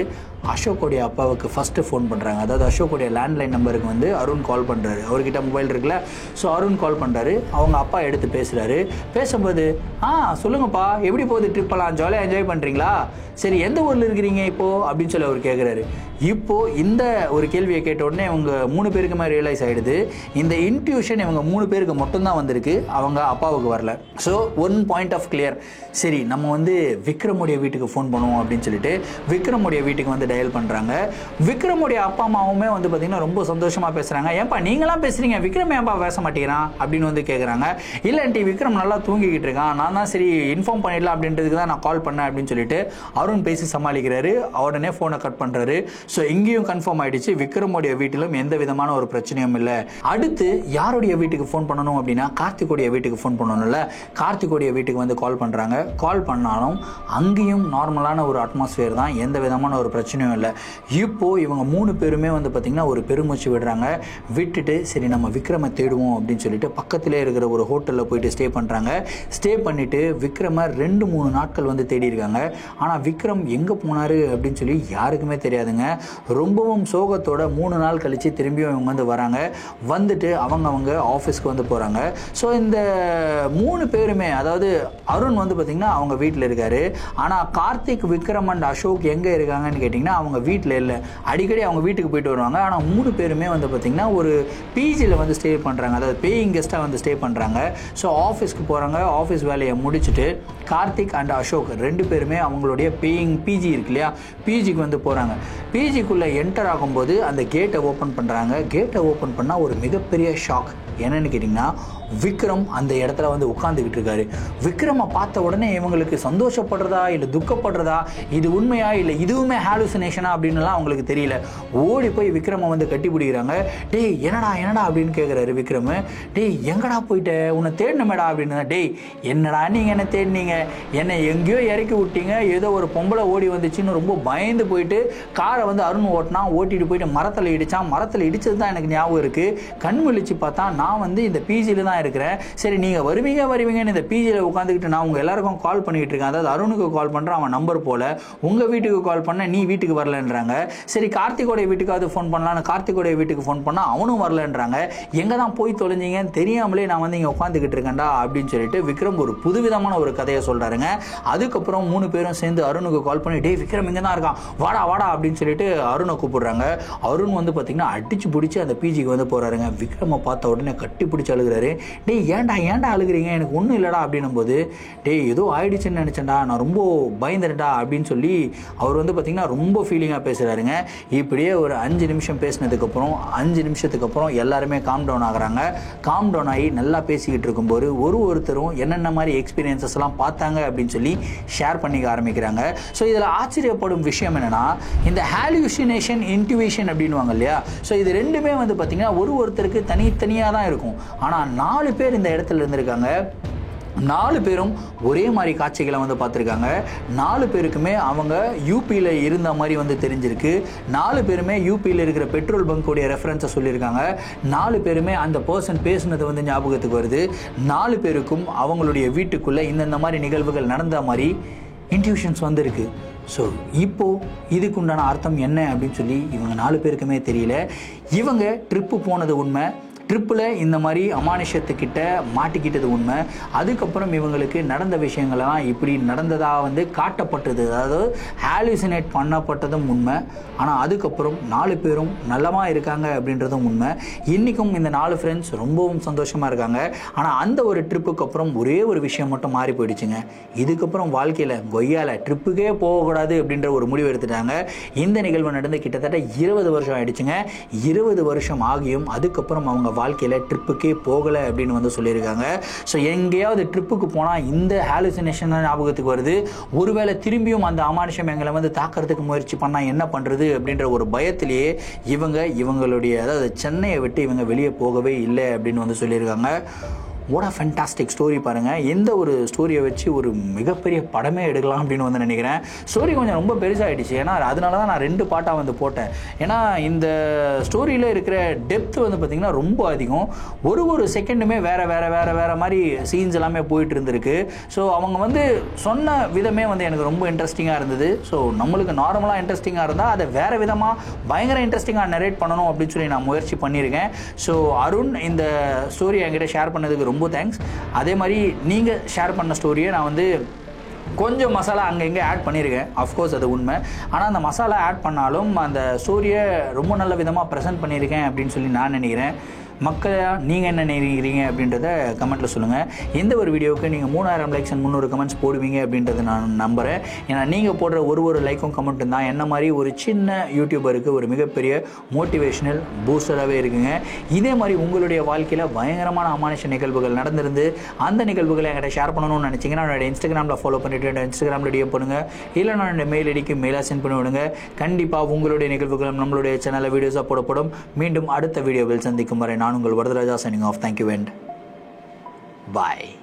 A: அசோக்குடைய அப்பாவுக்கு ஃபஸ்ட்டு ஃபோன் பண்ணுறாங்க. அதாவது அசோக்குடைய லேண்ட்லைன் நம்பருக்கு வந்து அருண் கால் பண்ணுறாரு. அவர்கிட்ட மொபைல் இருக்குல்ல, ஸோ அருண் கால் பண்ணுறாரு. அவங்க அப்பா எடுத்து பேசுகிறாரு. பேசும்போது, சொல்லுங்கப்பா எப்படி போகுது ட்ரிப்பெல்லாம், ஜாலியாக என்ஜாய் பண்ணுறீங்களா, சரி எந்த ஊரில் இருக்கிறீங்க இப்போது அப்படின்னு சொல்லி அவர் கேட்குறாரு. இப்போது இந்த ஒரு கேள்வியை கேட்ட உடனே இவங்க 3 பேருக்குமே ரியலைஸ் ஆகிடுது, இந்த இன்ட்யூஷன் இவங்க 3 பேருக்கு மட்டும்தான் வந்திருக்கு, அவங்க அப்பாவுக்கு வரல. So 1 point of clear. சரி நம்ம வந்து விக்ரமுடைய வீட்டுக்கு ஃபோன் பண்ணுவோம் அப்படின்னு சொல்லிட்டு விக்ரமுடைய வீட்டுக்கு வந்து டயல் பண்ணுறாங்க. விக்ரமுடைய அப்பா அம்மாவுமே வந்து பார்த்திங்கன்னா ரொம்ப சந்தோஷமாக பேசுகிறாங்க. ஏன்பா நீங்களாம் பேசுகிறீங்க, விக்ரம் ஏன்பா பேச மாட்டேங்கிறான் அப்படின்னு வந்து கேட்குறாங்க. இல்லைன்ட்டி விக்ரம் நல்லா தூங்கிக்கிட்டு இருக்கான், நான் தான் சரி இன்ஃபார்ம் பண்ணிடலாம் அப்படின்றதுக்கு தான் நான் கால் பண்ணேன் அப்படின்னு சொல்லிட்டு அருண் பேசி சமாளிக்கிறாரு. உடனே ஃபோனை கட் பண்ணுறாரு. ஸோ இங்கேயும் கன்ஃபார்ம் ஆகிடுச்சு, விக்ரமுடைய வீட்டிலும் எந்த விதமான ஒரு பிரச்சனையும் இல்லை. அடுத்து யாருடைய வீட்டுக்கு ஃபோன் பண்ணணும் அப்படின்னா கார்த்திகோடைய வீட்டுக்கு ஃபோன் பண்ணணும்ல. கார்த்திகோடைய வீட்டுக்கு வந்து கால் பண்ணுறாங்க. கால் பண்ணாலும் அங்கேயும் நார்மலான ஒரு அட்மாஸ்பியர் தான், எந்த விதமான ஒரு பிரச்சனையும் இல்லை. இப்போது இவங்க 3 பேருமே வந்து பார்த்திங்கன்னா ஒரு பெருமூச்சு விடுறாங்க. விட்டுட்டு சரி நம்ம விக்ரமை தேடுவோம் அப்படின்னு சொல்லிட்டு பக்கத்திலே இருக்கிற ஒரு ஹோட்டலில் போயிட்டு ஸ்டே பண்ணுறாங்க. ஸ்டே பண்ணிவிட்டு விக்ரமை 2-3 நாட்கள் வந்து தேடி இருக்காங்க. ஆனால் விக்ரம் எங்கே போனார் அப்படின்னு சொல்லி யாருக்குமே தெரியாதுங்க. ரொம்பவும் சோகத்தோட 3 நாள் கழித்து திரும்பியும் இவங்க வந்து வராங்க. வந்துட்டு அவங்க ஆஃபீஸ்க்கு வந்து போகிறாங்க. ஸோ இந்த 3 பேருமே, அதாவது அருண் வந்து பார்த்திங்கன்னா அவங்க வீட்டில் இருக்கார். ஆனால் கார்த்திக், விக்ரம் அண்ட் அசோக் எங்கே இருக்காங்கன்னு கேட்டிங்கன்னா அவங்க வீட்டில் இல்லை. அடிக்கடி அவங்க வீட்டுக்கு போயிட்டு வருவாங்க. ஆனால் 3 பேருமே வந்து பார்த்திங்கன்னா ஒரு பிஜியில் வந்து ஸ்டே பண்ணுறாங்க, அதாவது பேயிங் கெஸ்ட்டாக வந்து ஸ்டே பண்ணுறாங்க. ஸோ ஆஃபீஸ்க்கு போகிறாங்க. ஆஃபீஸ் வேலையை முடிச்சுட்டு கார்த்திக் அண்ட் அசோக் 2 பேருமே அவங்களுடைய பேயிங் பிஜி இருக்கு இல்லையா, பிஜிக்கு வந்து போகிறாங்க. பிஜிக்குள்ளே என்டர் ஆகும்போது அந்த கேட்டை ஓப்பன் பண்ணுறாங்க. கேட்டை ஓப்பன் பண்ணால் ஒரு மிகப்பெரிய ஷாக். என்னன்னு கேட்டிங்கன்னா விக்ரம் அந்த இடத்துல வந்து உட்காந்துக்கிட்டு இருக்காரு. விக்ரமை பார்த்த உடனே இவங்களுக்கு சந்தோஷப்படுறதா இல்லை துக்கப்படுறதா, இது உண்மையா இல்லை இதுவுமே ஹாலுசினேஷனா அப்படின்னுலாம் அவங்களுக்கு தெரியல. ஓடி போய் விக்ரமை வந்து கட்டி பிடிக்கிறாங்க. டேய் என்னடா அப்படின்னு கேட்குறாரு விக்ரம். டேய் எங்கடா போயிட்ட, உன்னை தேடினமேடா அப்படின்னு. டேய் என்னடா நீங்கள் என்ன தேடினீங்க, என்னை எங்கேயோ இறக்கி விட்டீங்க, ஏதோ ஒரு பொம்பளை ஓடி வந்துச்சுன்னு ரொம்ப பயந்து போயிட்டு காரை வந்து அருண் ஓட்டிட்டு போயிட்டு மரத்தில் இடித்தான். மரத்தில் இடித்தது தான் எனக்கு ஞாபகம் இருக்குது. கண் விழிச்சு பார்த்தா நான் வந்து இந்த பிஜியில் தான் இருக்கிறேன். சரி நீங்கள் வருவீங்கன்னு இந்த பிஜியில் உட்காந்துக்கிட்டு நான் உங்கள் எல்லாருக்கும் கால் பண்ணிக்கிட்டு இருக்கேன். அதாவது அருணுக்கு கால் பண்ணுறேன், அவன் நம்பர் போல. உங்கள் வீட்டுக்கு கால் பண்ண நீ வீட்டுக்கு வரலன்றாங்க. சரி கார்த்திகோடைய வீட்டுக்காவது ஃபோன் பண்ணலான்னு கார்த்திகோடைய வீட்டுக்கு ஃபோன் பண்ணால் அவனும் வரலன்றாங்க. எங்கே தான் போய் தொலைஞ்சிங்கன்னு தெரியாமலே நான் வந்து இங்கே உட்காந்துக்கிட்டு இருக்கேன்டா அப்படின்னு சொல்லிட்டு விக்ரம் ஒரு புதுவிதமான ஒரு கதையை சொல்கிறாருங்க. அதுக்கப்புறம் 3 பேரும் சேர்ந்து அருணுக்கு கால் பண்ணி டேய் விக்ரம் இங்கே தான் இருக்கான், வாடா அப்படின்னு சொல்லிட்டு அருணை கூப்பிடுறாங்க. அருண் வந்து பார்த்தீங்கன்னா அடிச்சு பிடிச்சி அந்த பிஜிக்கு வந்து போகிறாருங்க. விக்ரமை பார்த்த உடனே கட்டி பிடிச்சி அழுகிறாரு. டேய் ஏன்டா அழுகிறீங்க, எனக்கு ஒன்றும் இல்லைடா அப்படின்னும் போது, டேய் ஏதோ ஆயிடுச்சுன்னு நினச்சேன்டா, நான் ரொம்ப பயந்துட்டா அப்படின்னு சொல்லி அவர் வந்து பார்த்திங்கன்னா ரொம்ப ஃபீலிங்காக பேசுகிறாருங்க. இப்படியே ஒரு 5 நிமிஷம் பேசினதுக்கப்புறம் 5 நிமிஷத்துக்கு அப்புறம் எல்லாருமே காம் டவுன் ஆகுறாங்க. காம் டவுன் ஆகி நல்லா பேசிக்கிட்டு இருக்கும்போது ஒருத்தரும் என்ன என்னென்ன மாதிரி எக்ஸ்பீரியன்சஸ் எல்லாம் பார்த்தாங்க அப்படின்னு சொல்லி ஷேர் பண்ணிக்க ஆரம்பிக்கிறாங்க. ஸோ இதில் ஆச்சரியப்படும் விஷயம் என்னன்னா, இந்த ஹாலுசினேஷன் இன்ட்யூஷன் அப்படின்வாங்க இல்லையா, ஸோ இது ரெண்டுமே வந்து பார்த்தீங்கன்னா ஒருத்தருக்கு தனித்தனியாக தான் இருக்கும். ஆனால் 4 பேர் இந்த இடத்துல இருந்திருக்காங்க. 4 பேரும் ஒரே மாதிரி காட்சிகளை வந்து பார்த்துருக்காங்க. 4 பேருக்குமே அவங்க யூபியில் இருந்த மாதிரி வந்து தெரிஞ்சிருக்கு. 4 பேருமே யூபியில் இருக்கிற பெட்ரோல் பங்க்குடைய ரெஃபரன்ஸை சொல்லியிருக்காங்க. 4 பேருமே அந்த பர்சன் பேசுனது வந்து ஞாபகத்துக்கு வருது. 4 பேருக்கும் அவங்களுடைய வீட்டுக்குள்ளே இந்த மாதிரி நிகழ்வுகள் நடந்த மாதிரி இன்ட்யூஷன்ஸ் வந்திருக்கு. ஸோ இப்போது இதுக்குண்டான அர்த்தம் என்ன அப்படின்னு சொல்லி இவங்க 4 பேருக்குமே தெரியல. இவங்க ட்ரிப்பு போனது உண்மை, ட்ரிப்பில் இந்த மாதிரி அமானுஷத்துக்கிட்ட மாட்டிக்கிட்டது உண்மை. அதுக்கப்புறம் இவங்களுக்கு நடந்த விஷயங்கள்லாம் இப்படி நடந்ததாக வந்து காட்டப்பட்டது, அதாவது ஹாலுசினேட் பண்ணப்பட்டதும் உண்மை. ஆனால் அதுக்கப்புறம் 4 பேரும் நல்லமாக இருக்காங்க அப்படின்றதும் உண்மை. இன்றைக்கும் இந்த 4 ஃப்ரெண்ட்ஸ் ரொம்பவும் சந்தோஷமாக இருக்காங்க. ஆனால் அந்த ஒரு ட்ரிப்புக்கு அப்புறம் ஒரே ஒரு விஷயம் மட்டும் மாறி போயிடுச்சுங்க. இதுக்கப்புறம் வாழ்க்கையில் கொய்யால ட்ரிப்புக்கே போகக்கூடாது அப்படின்ற ஒரு முடிவு எடுத்துட்டாங்க. இந்த நிகழ்வு நடந்து கிட்டத்தட்ட 20 வருஷம் ஆயிடுச்சுங்க. 20 வருஷம் ஆகியும் அதுக்கப்புறம் அவங்க வாழ்க்கையில் ட்ரிப்புக்கே போகலை அப்படின்னு வந்து சொல்லியிருக்காங்க. ஸோ எங்கேயாவது ட்ரிப்புக்கு போனால் இந்த ஹாலுசினேஷன் தான் ஞாபகத்துக்கு வருது. ஒருவேளை திரும்பியும் அந்த அமானுஷம் எங்களை வந்து தாக்கிறதுக்கு முயற்சி பண்ணால் என்ன பண்ணுறது அப்படின்ற ஒரு பயத்திலேயே இவங்களுடைய, அதாவது சென்னையை விட்டு இவங்க வெளியே போகவே இல்லை அப்படின்னு வந்து சொல்லியிருக்காங்க. வாட் அ ஃபேண்டாஸ்டிக் ஸ்டோரி பாருங்கள். எந்த ஒரு ஸ்டோரியை வச்சு ஒரு மிகப்பெரிய படமே எடுக்கலாம் அப்படின்னு வந்து நினைக்கிறேன். ஸ்டோரி கொஞ்சம் ரொம்ப பெருசாகிடுச்சு. ஏன்னா அதனால தான் நான் 2 பாட்டாக வந்து போட்டேன். ஏன்னா இந்த ஸ்டோரியில் இருக்கிற டெப்த் வந்து பார்த்திங்கன்னா ரொம்ப அதிகம். ஒரு செகண்டுமே வேறு மாதிரி சீன்ஸ் எல்லாமே போயிட்டு இருந்திருக்கு. ஸோ அவங்க வந்து சொன்ன விதமே வந்து எனக்கு ரொம்ப இன்ட்ரெஸ்டிங்காக இருந்தது. ஸோ நம்மளுக்கு நார்மலாக இன்ட்ரெஸ்டிங்காக இருந்தால் அதை வேறு விதமாக பயங்கர இன்ட்ரெஸ்டிங்காக நரேட் பண்ணணும் அப்படின்னு சொல்லி நான் முயற்சி பண்ணியிருக்கேன். ஸோ அருண் இந்த ஸ்டோரி என்கிட்ட ஷேர் பண்ணதுக்கு ரொம்ப தேங்க்ஸ். அதே மாதிரி நீங்கள் ஷேர் பண்ண ஸ்டோரியை நான் வந்து கொஞ்சம் மசாலா அங்கே ஆட் பண்ணியிருக்கேன். அஃப்கோர்ஸ் அது உண்மை. ஆனால் அந்த மசாலா ஆட் பண்ணாலும் அந்த ஸ்டோரியை ரொம்ப நல்ல விதமாக ப்ரெசென்ட் பண்ணியிருக்கேன் அப்படின்னு சொல்லி நான் நினைக்கிறேன். மக்களா நீங்கள் என்ன நினைக்கிறீங்க அப்படின்றத கமெண்ட்டில் சொல்லுங்கள். எந்த ஒரு வீடியோவுக்கு நீங்கள் 3000 லைக்ஸ் அண்ட் 300 கமெண்ட்ஸ் போடுவீங்க அப்படின்றத நான் நம்புகிறேன். ஏன்னா நீங்கள் போடுற ஒரு லைக்கும் கமெண்ட்டும் தான் என்ன மாதிரி ஒரு சின்ன யூடியூபருக்கு ஒரு மிகப்பெரிய மோட்டிவேஷனல் பூஸ்டராகவே இருக்குங்க. இதே மாதிரி உங்களுடைய வாழ்க்கையில் பயங்கரமான அமானுஷ நிகழ்வுகள் நடந்திருந்து அந்த நிகழ்வுகளை என்கிட்ட ஷேர் பண்ணணும்னு நினச்சிங்கன்னா என்னோட இன்ஸ்டாகிராமில் ஃபாலோ பண்ணிவிட்டு இன்ஸ்டாகிராமில் டிஎம் பண்ணுங்கள். இல்லை நான் என்னோட மெயில் ஐடிக்கு மெயிலாக சென்ட் பண்ணி விடுங்க. கண்டிப்பாக உங்களுடைய நிகழ்வுகளும் நம்மளுடைய சேனலில் வீடியோஸாக போடப்படும். மீண்டும் அடுத்த வீடியோவில் சந்திக்கும் வரை நான் உங்கள் Varadaraja signing off. Thank you and bye.